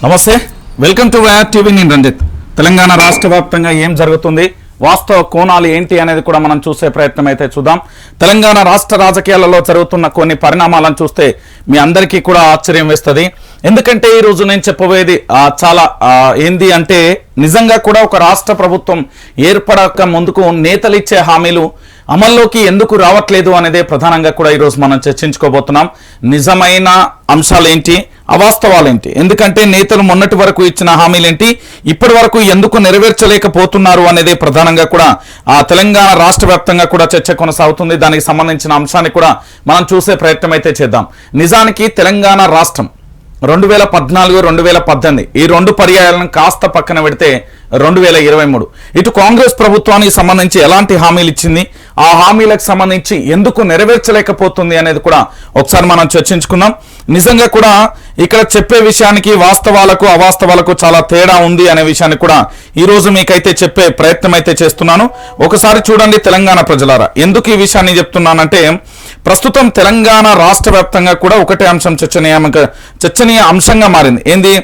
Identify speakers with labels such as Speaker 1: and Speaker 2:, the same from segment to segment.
Speaker 1: నమస్తే, welcome to YR TV. నేను రంజిత్. తెలంగాణ రాష్ట్ర వ్యాప్తంగా ఏం జరుగుతుంది, వాస్తవ కోణాలు ఏంటి అనేది కూడా మనం చూసే ప్రయత్నం అయితే చూద్దాం. తెలంగాణ రాష్ట్ర రాజకీయాలలో జరుగుతున్న కొన్ని పరిణామాలను చూస్తే మీ అందరికీ కూడా ఆశ్చర్యం వేస్తుంది. ఎందుకంటే ఈరోజు నేను చెప్పబోయేది చాలా ఏంది అంటే, నిజంగా కూడా ఒక రాష్ట్ర ప్రభుత్వం ఏర్పడక ముందుకు నేతలు ఇచ్చే హామీలు అమల్లోకి ఎందుకు రావట్లేదు అనేదే ప్రధానంగా కూడా ఈరోజు మనం చర్చించుకోబోతున్నాం. నిజమైన అంశాలు ఏంటి, అవాస్తవాలేంటి, ఎందుకంటే నేతలు మొన్నటి వరకు ఇచ్చిన హామీలేంటి, ఇప్పటి వరకు ఎందుకు నెరవేర్చలేకపోతున్నారు అనేది ప్రధానంగా కూడా తెలంగాణ రాష్ట్ర వ్యాప్తంగా కూడా చర్చ కొనసాగుతుంది. దానికి సంబంధించిన అంశాన్ని కూడా మనం చూసే ప్రయత్నం అయితే చేద్దాం. నిజానికి తెలంగాణ రాష్ట్రం 2014, 2018 ఈ రెండు పర్యాయాలను కాస్త పక్కన పెడితే 2023 ఇటు కాంగ్రెస్ ప్రభుత్వానికి సంబంధించి ఎలాంటి హామీలు ఇచ్చింది, ఆ హామీలకు సంబంధించి ఎందుకు నెరవేర్చలేకపోతుంది అనేది కూడా ఒకసారి మనం చర్చించుకుందాం. నిజంగా కూడా ఇక్కడ చెప్పే విషయానికి వాస్తవాలకు అవాస్తవాలకు చాలా తేడా ఉంది అనే విషయాన్ని కూడా ఈరోజు మీకైతే చెప్పే ప్రయత్నం అయితే చేస్తున్నాను. ఒకసారి చూడండి తెలంగాణ ప్రజలారా, ఎందుకు ఈ విషయాన్ని చెప్తున్నానంటే, ప్రస్తుతం తెలంగాణ రాష్ట్ర వ్యాప్తంగా కూడా ఒకటే అంశం చర్చనీయ అంశంగా మారింది. ఏంది,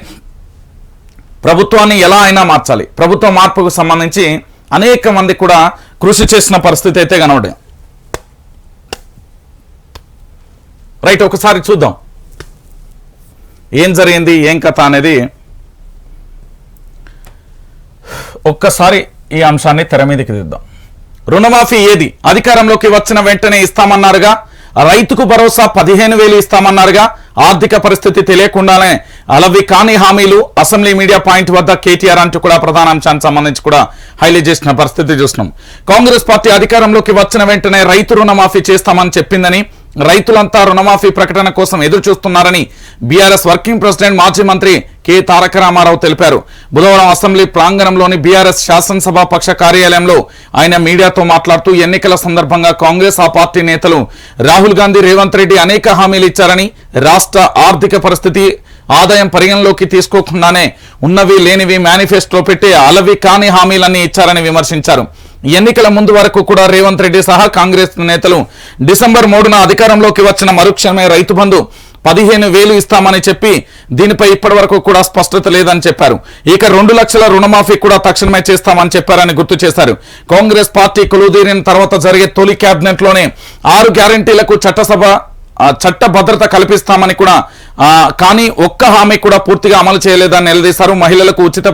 Speaker 1: ప్రభుత్వాన్ని ఎలా అయినా మార్చాలి. ప్రభుత్వ మార్పుకు సంబంధించి అనేక మంది కూడా కృషి చేసిన పరిస్థితి అయితే కనబడింది. రైట్, ఒకసారి చూద్దాం ఏం జరిగింది, ఏం కథ అనేది. ఒక్కసారి ఈ అంశాన్ని తెర మీదకి దిద్దాం. రుణమాఫీ ఏది, అధికారంలోకి వచ్చిన వెంటనే ఇస్తామన్నారుగా. రైతుకు భరోసా 15,000 ఇస్తామన్నారుగా. ఆర్థిక పరిస్థితి తెలియకుండానే అలవి కాని హామీలు. అసెంబ్లీ మీడియా పాయింట్ వద్ద కేటీఆర్ అంటూ కూడా ప్రధాన అంశానికి సంబంధించి కూడా హైలైట్ చేసిన పరిస్థితి చూస్తున్నాం. కాంగ్రెస్ పార్టీ అధికారంలోకి వచ్చిన వెంటనే రైతు రుణమాఫీ చేస్తామని చెప్పిందని, రైతులంతా రుణమాఫీ ప్రకటన కోసం ఎదురు చూస్తున్నారని బీఆర్ఎస్ వర్కింగ్ ప్రెసిడెంట్ మాజీ మంత్రి కె తారక రామారావు తెలిపారు. బుధవారం అసెంబ్లీ ప్రాంగణంలోని బీఆర్ఎస్ శాసనసభ పక్ష కార్యాలయంలో ఆయన మీడియాతో మాట్లాడుతూ, ఎన్నికల సందర్భంగా కాంగ్రెస్ ఆ పార్టీ నేతలు రాహుల్ గాంధీ, రేవంత్ రెడ్డి అనేక హామీలు ఇచ్చారని, రాష్ట్ర ఆర్థిక పరిస్థితి, ఆదాయం పరిగణలోకి తీసుకోకుండానే ఉన్నవి లేనివి మేనిఫెస్టోలో పెట్టి అలవి కాని హామీలన్నీ ఇచ్చారని విమర్శించారు. ఎన్నికల ముందు వరకు కూడా రేవంత్ రెడ్డి సహా కాంగ్రెస్ నేతలు డిసెంబర్ 3న అధికారంలోకి వచ్చిన మరుక్షణమే రైతు బంధు 15,000 ఇస్తామని చెప్పి దీనిపై ఇప్పటి వరకు కూడా స్పష్టత లేదని చెప్పారు. ఇక 2 లక్షల రుణమాఫీ కూడా తక్షణమే చేస్తామని చెప్పారని గుర్తు చేశారు. కాంగ్రెస్ పార్టీ కొలువుదీరిన తర్వాత జరిగే తొలి క్యాబినెట్ లోనే 6 గ్యారంటీలకు చట్ట భద్రత కల్పిస్తామని కూడా, కానీ ఒక్క హామీ కూడా పూర్తిగా అమలు చేయలేదని నిలదీశారు. మహిళలకు ఉచిత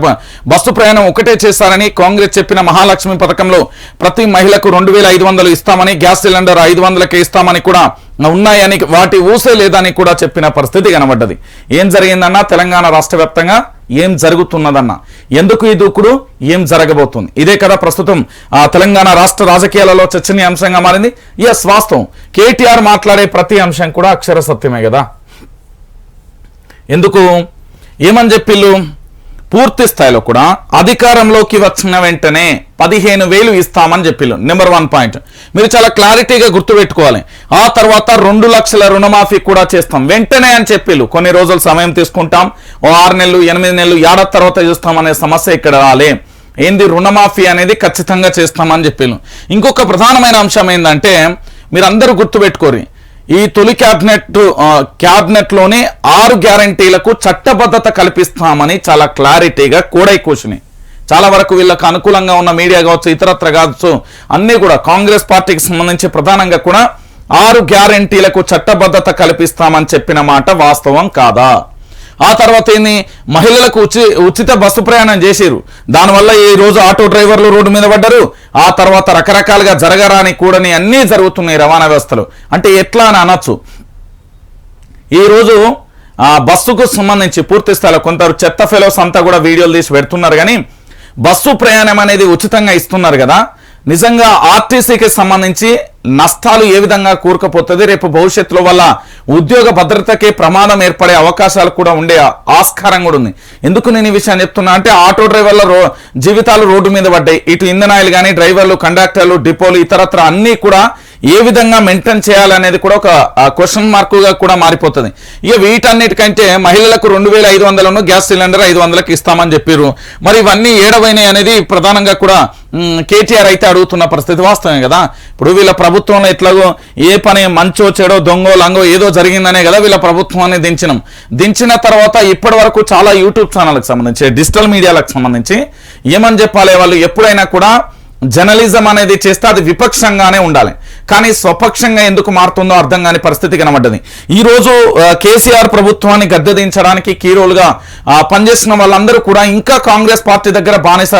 Speaker 1: బస్సు ప్రయాణం ఒకటే చేశారని, కాంగ్రెస్ చెప్పిన మహాలక్ష్మి పథకంలో ప్రతి మహిళకు 2,500 ఇస్తామని, గ్యాస్ సిలిండర్ 500కే ఇస్తామని కూడా ఉన్నాయని, వాటి ఊసే లేదని కూడా చెప్పిన పరిస్థితి కనబడ్డది. ఏం జరిగిందన్నా తెలంగాణ రాష్ట్ర వ్యాప్తంగా, ఏం జరుగుతున్నదన్నా, ఎందుకు ఈ దూకుడు, ఏం జరగబోతుంది, ఇదే కదా ప్రస్తుతం తెలంగాణ రాష్ట్ర రాజకీయాలలో చర్చనీయాంశంగా మారింది. ఎస్, వాస్తవం. కేటీఆర్ మాట్లాడే ప్రతి అంశం కూడా అక్షర సత్యమే కదా. ఎందుకు, ఏమని చెప్పిళ్ళు, పూర్తి స్థాయిలో కూడా అధికారంలోకి వచ్చిన వెంటనే 15,000 ఇస్తామని చెప్పిళ్ళు. నెంబర్ 1 పాయింట్ మీరు చాలా క్లారిటీగా గుర్తుపెట్టుకోవాలి. ఆ తర్వాత 2 లక్షల రుణమాఫీ కూడా చేస్తాం వెంటనే అని చెప్పిళ్ళు. కొన్ని రోజులు సమయం తీసుకుంటాం, 6 నెలలు 8 నెలలు ఏడాది తర్వాత చూస్తామనే సమస్య ఇక్కడ రాలే. ఏంది, రుణమాఫీ అనేది ఖచ్చితంగా చేస్తామని చెప్పిళ్ళు. ఇంకొక ప్రధానమైన అంశం ఏంటంటే, మీరందరూ గుర్తుపెట్టుకోరు, ఈ తొలి క్యాబినెట్ లోనే 6 గ్యారంటీలకు చట్టబద్ధత కల్పిస్తామని చాలా క్లారిటీగా కూడై కూర్చుని, చాలా వరకు వీళ్ళకు అనుకూలంగా ఉన్న మీడియా కావచ్చు, ఇతరత్ర కావచ్చు, అన్ని కూడా కాంగ్రెస్ పార్టీకి సంబంధించి ప్రధానంగా కూడా 6 గ్యారంటీలకు చట్టబద్ధత కల్పిస్తామని చెప్పిన మాట వాస్తవం కాదా? ఆ తర్వాత ఏంది, మహిళలకు ఉచిత బస్సు ప్రయాణం చేసిరు. దానివల్ల ఈ రోజు ఆటో డ్రైవర్లు రోడ్డు మీద పడ్డారు. ఆ తర్వాత రకరకాలుగా జరగరాని కూడని అన్నీ జరుగుతున్నాయి రవాణా వ్యవస్థలో. అంటే ఎట్లా అని అనొచ్చు. ఈరోజు బస్సుకు సంబంధించి పూర్తి స్థాయిలో కొందరు చెత్త ఫెలోస్ అంతా కూడా వీడియోలు తీసి పెడుతున్నారు. కానీ బస్సు ప్రయాణం అనేది ఉచితంగా ఇస్తున్నారు కదా. నిజంగా ఆర్టీసీకి సంబంధించి నష్టాలు ఏ విధంగా కూరుకుపోతుంది, రేపు భవిష్యత్తులో వల్ల ఉద్యోగ భద్రతకే ప్రమాదం ఏర్పడే అవకాశాలు కూడా ఉండే ఆస్కారం కూడా ఉంది. ఎందుకు నేను ఈ విషయాన్ని చెప్తున్నా అంటే, ఆటో డ్రైవర్ల జీవితాలు రోడ్డు మీద పడ్డాయి. ఇటు ఇంధనాయిలు కానీ, డ్రైవర్లు, కండక్టర్లు, డిపోలు, ఇతరత్ర అన్నీ కూడా ఏ విధంగా మెయింటైన్ చేయాలనేది కూడా ఒక క్వశ్చన్ మార్కుగా కూడా మారిపోతుంది. ఇక వీటన్నిటికంటే మహిళలకు 2500 గ్యాస్ సిలిండర్ 500కి ఇస్తామని చెప్పారు. మరి ఇవన్నీ ఏడవైనాయి అనేది ప్రధానంగా కూడా కేటీఆర్ అయితే అడుగుతున్న పరిస్థితి వాస్తవమే కదా. ఇప్పుడు వీళ్ళ ప్రభుత్వంలో ఎట్లాగో ఏ పని మంచో చెడో దొంగో లంగో ఏదో జరిగిందనే కదా వీళ్ళ ప్రభుత్వాన్ని దించిన తర్వాత ఇప్పటి వరకు చాలా యూట్యూబ్ ఛానల్కి సంబంధించి డిజిటల్ మీడియాలకు సంబంధించి ఏమని చెప్పాలి, వాళ్ళు ఎప్పుడైనా కూడా జర్నలిజం అనేది చేస్తే అది విపక్షంగానే ఉండాలి, కానీ స్వపక్షంగా ఎందుకు మారుతుందో అర్థం కాని పరిస్థితి కనబడ్డది. ఈరోజు కేసీఆర్ ప్రభుత్వాన్ని గద్దెదించడానికి కీరోలుగా పనిచేసిన వాళ్ళందరూ కూడా ఇంకా కాంగ్రెస్ పార్టీ దగ్గర బానిస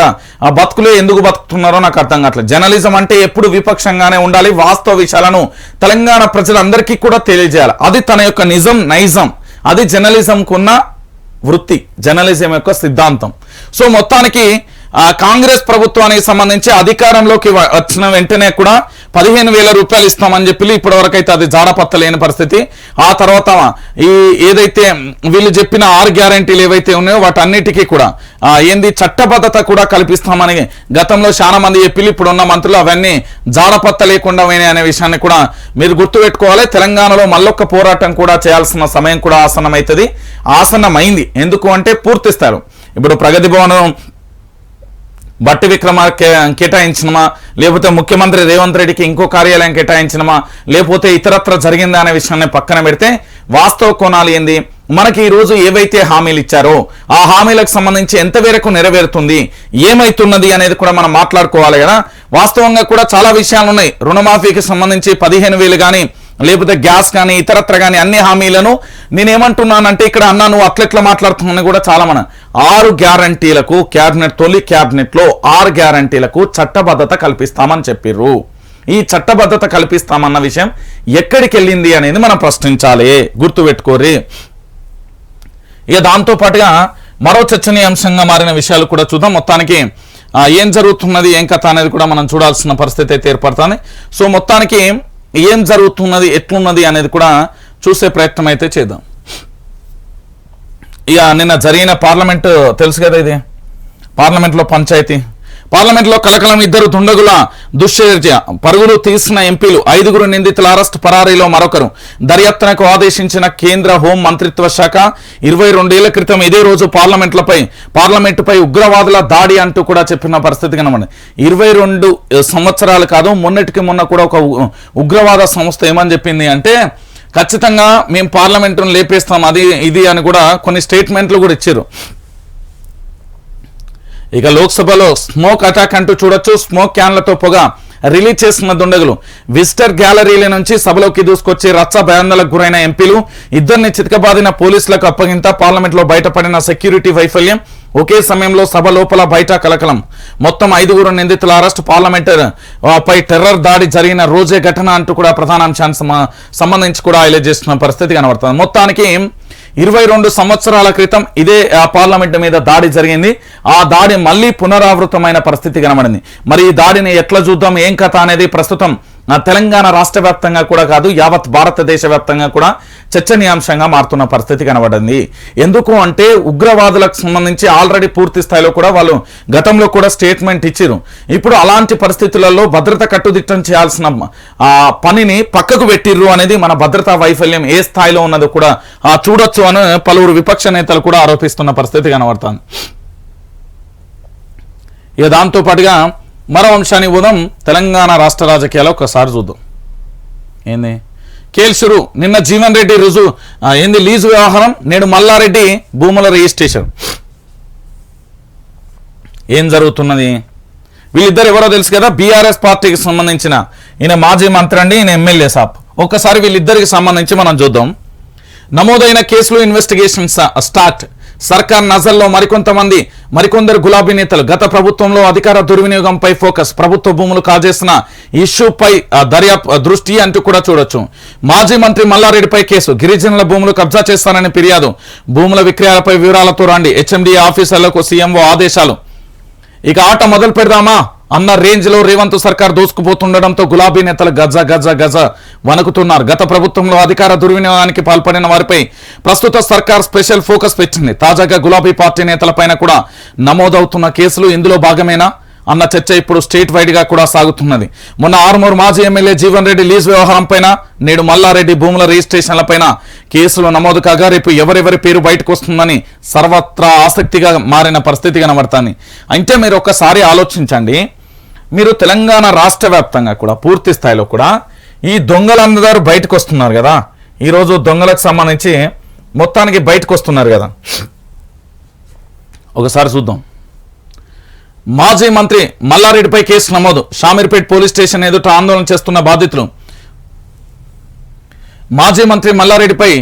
Speaker 1: బతుకులే ఎందుకు బతుకుతున్నారో నాకు అర్థం కావట్లేదు. జర్నలిజం అంటే ఎప్పుడు విపక్షంగానే ఉండాలి, వాస్తవ విషయాలను తెలంగాణ ప్రజలందరికీ కూడా తెలియజేయాలి. అది తన యొక్క నైజం, అది జర్నలిజంకున్న వృత్తి, జర్నలిజం యొక్క సిద్ధాంతం. సో మొత్తానికి కాంగ్రెస్ ప్రభుత్వానికి సంబంధించి అధికారంలోకి వచ్చిన వెంటనే కూడా 15,000 రూపాయలు ఇస్తామని చెప్పి ఇప్పటివరకు అయితే అది జాడపత్తలేని పరిస్థితి. ఆ తర్వాత ఏదైతే వీళ్ళు చెప్పిన 6 గ్యారంటీలు ఏవైతే ఉన్నాయో వాటన్నిటికీ కూడా చట్టబద్ధత కూడా కల్పిస్తామని గతంలో చాలా మంది చెప్పి ఇప్పుడున్న మంత్రులు అవన్నీ జాడపత్త లేకుండా పోయినాయి అనే విషయాన్ని కూడా మీరు గుర్తుపెట్టుకోవాలి. తెలంగాణలో మళ్ళొక్క పోరాటం కూడా చేయాల్సిన సమయం కూడా ఆసన్నమైంది. ఎందుకు అంటే పూర్తి స్థాయిలో ఇప్పుడు ప్రగతి భవనం బట్టి విక్రమార్క కేటాయించినమా, లేకపోతే ముఖ్యమంత్రి రేవంత్ రెడ్డికి ఇంకో కార్యాలయం కేటాయించినమా, లేకపోతే ఇతరత్ర జరిగిందా అనే విషయాన్ని పక్కన పెడితే వాస్తవ కోణాలు ఏంది, మనకి ఈరోజు ఏవైతే హామీలు ఇచ్చారో ఆ హామీలకు సంబంధించి ఎంత మేరకు నెరవేరుతుంది, ఏమైతున్నది అనేది కూడా మనం మాట్లాడుకోవాలి కదా. వాస్తవంగా కూడా చాలా విషయాలు ఉన్నాయి. రుణమాఫీకి సంబంధించి 15,000 కానీ లేకపోతే గ్యాస్ కానీ ఇతరత్ర కానీ అన్ని హామీలను నేనేమంటున్నానంటే ఇక్కడ అన్నా నువ్వు అట్లెట్లా మాట్లాడుతున్నాను కూడా చాలా 6 గ్యారంటీలకు తొలి క్యాబినెట్లో 6 గ్యారంటీలకు చట్టబద్ధత కల్పిస్తామని చెప్పిర్రు. ఈ చట్టబద్ధత కల్పిస్తామన్న విషయం ఎక్కడికి వెళ్ళింది అనేది మనం ప్రశ్నించాలి, గుర్తుపెట్టుకోరి. ఇక దాంతో పాటుగా మరో చర్చనీయాంశంగా మారిన విషయాలు కూడా చూద్దాం. మొత్తానికి ఏం జరుగుతున్నది ఏం కథ అనేది కూడా మనం చూడాల్సిన పరిస్థితి అయితే ఏర్పడుతుంది. సో మొత్తానికి ఏం జరుగుతున్నది ఎట్లున్నది అనేది కూడా చూసే ప్రయత్నం అయితే చేద్దాం. ఇక నిన్న జరిగిన పార్లమెంట్ తెలుసు కదా, ఇది పార్లమెంట్లో పంచాయతీ, పార్లమెంట్లో కలకలం, 2 దుండగుల దుశ్చర్య, పరుగులు తీసిన ఎంపీలు, 5 నిందితుల అరెస్ట్, పరారీలో మరొకరు. దర్యాప్తునకు ఆదేశించిన కేంద్ర హోం మంత్రిత్వ శాఖ 22 ఏళ్ల క్రితం ఇదే రోజు పార్లమెంటుపై ఉగ్రవాదుల దాడి అంటూ కూడా చెప్పిన పరిస్థితి కనబడింది. 22 సంవత్సరాలు కాదు, మొన్నటికి మొన్న కూడా ఒక ఉగ్రవాద సంస్థ ఏమని చెప్పింది అంటే ఖచ్చితంగా మేము పార్లమెంటును లేపేస్తాం అది ఇది అని కూడా కొన్ని స్టేట్మెంట్లు కూడా ఇచ్చారు. ఇక లోక్సభలో స్మోక్ అటాక్ అంటూ చూడొచ్చు. స్మోక్ క్యాన్లతో పొగ రిలీజ్ చేస్తున్న దుండగులు, విజిటర్ గ్యాలరీల నుంచి సభలోకి దూసుకొచ్చి రచ్చ భయాందోళనకు గురైన ఎంపీలు, 2 చితకబాదిన పోలీసులకు అప్పగింత, పార్లమెంట్లో బయటపడిన సెక్యూరిటీ వైఫల్యం, ఒకే సమయంలో సభ లోపల బయట కలకలం, మొత్తం 5 నిందితుల అరెస్ట్, పార్లమెంట్ పై టెర్రర్ దాడి జరిగిన రోజే ఘటన అంటూ కూడా ప్రధాన అంశానికి సంబంధించి కూడా హైలైట్ చేస్తున్న పరిస్థితి కనబడుతుంది. మొత్తానికి 22 సంవత్సరాల క్రితం ఇదే పార్లమెంట్ మీద దాడి జరిగింది. ఆ దాడి మళ్ళీ పునరావృతమైన పరిస్థితి కనబడింది. మరి ఈ దాడిని ఎట్లా చూద్దాం ఏం కథ అనేది ప్రస్తుతం తెలంగాణ రాష్ట్ర వ్యాప్తంగా కూడా కాదు, యావత్ భారతదేశ వ్యాప్తంగా కూడా చర్చనీయాంశంగా మారుతున్న పరిస్థితి కనబడింది. ఎందుకు అంటే ఉగ్రవాదులకు సంబంధించి ఆల్రెడీ పూర్తి స్థాయిలో కూడా వాళ్ళు గతంలో కూడా స్టేట్మెంట్ ఇచ్చారు. ఇప్పుడు అలాంటి పరిస్థితులలో భద్రత కట్టుదిట్టం చేయాల్సిన పనిని పక్కకు పెట్టిర్రు అనేది మన భద్రతా వైఫల్యం ఏ స్థాయిలో ఉన్నదో కూడా చూడొచ్చు అని పలువురు విపక్ష నేతలు కూడా ఆరోపిస్తున్న పరిస్థితి కనబడుతుంది. ఇక దాంతో పాటుగా మరో అంశాన్ని పోదాం. తెలంగాణ రాష్ట్ర రాజకీయాలు ఒకసారి చూద్దాం. ఏంది కేల్షురు, నిన్న జీవన్ రెడ్డి లీజు వ్యవహారం, నేడు మల్లారెడ్డి భూముల రిజిస్ట్రేషన్. ఏం జరుగుతున్నది, వీళ్ళిద్దరు ఎవరో తెలుసు కదా, బీఆర్ఎస్ పార్టీకి సంబంధించిన ఈయన మాజీ మంత్రి అండి, ఈయన ఎమ్మెల్యే సాబ్. ఒక్కసారి వీళ్ళిద్దరికి సంబంధించి మనం చూద్దాం. నమోదైన కేసులు ఇన్వెస్టిగేషన్ స్టార్ట్. సర్కార్ నజర్లో మరికొందరు గులాబీ నేతలు. గత ప్రభుత్వంలో అధికార దుర్వినియోగంపై ఫోకస్. ప్రభుత్వ భూములు కాజేసిన ఇష్యూపై దృష్టి అంటూ కూడా చూడొచ్చు. మాజీ మంత్రి మల్లారెడ్డిపై కేసు. గిరిజనుల భూములు కబ్జా చేస్తానని ఫిర్యాదు. భూముల విక్రయాలపై వివరాలతో రండి. హెచ్ఎండిఏ ఆఫీసర్లకు సీఎంఓ ఆదేశాలు. ఇక ఆట మొదలు పెడదామా అన్న రేంజ్ లో రేవంత్ సర్కార్ దూసుకుపోతుండడంతో గులాబీ నేతలు గజ వణుకుతున్నారు. గత ప్రభుత్వంలో అధికార దుర్వినియోగానికి పాల్పడిన వారిపై ప్రస్తుత సర్కార్ స్పెషల్ ఫోకస్ పెట్టింది. తాజాగా గులాబీ పార్టీ నేతలపైన కూడా నమోదవుతున్న కేసులు ఇందులో భాగమేనా అన్న చర్చ ఇప్పుడు స్టేట్ వైడ్గా కూడా సాగుతున్నది. మొన్న ఆర్మూర్ మాజీ ఎమ్మెల్యే జీవన్ రెడ్డి లీజ్ వ్యవహారం పైన, నేడు మల్లారెడ్డి భూముల రిజిస్ట్రేషన్లపైన కేసులు నమోదు కాగా రేపు ఎవరెవరి పేరు బయటకు వస్తుందని సర్వత్రా ఆసక్తిగా మారిన పరిస్థితి కనబడుతుంది. అంటే మీరు ఒక్కసారి ఆలోచించండి, మీరు తెలంగాణ రాష్ట్ర వ్యాప్తంగా కూడా పూర్తి స్థాయిలో కూడా ఈ దొంగలందరూ బయటకు వస్తున్నారు కదా. ఈరోజు దొంగలకు సంబంధించి మొత్తానికి బయటకు వస్తున్నారు కదా. ఒకసారి చూద్దాం. మాజీ మంత్రి మల్లారెడ్డిపై కేసు నమోదు. షామీర్పేట్ పోలీస్ స్టేషన్ ఎదుట ఆందోళన చేస్తున్న బాధితులు. మాజీ మంత్రి మల్లారెడ్డిపై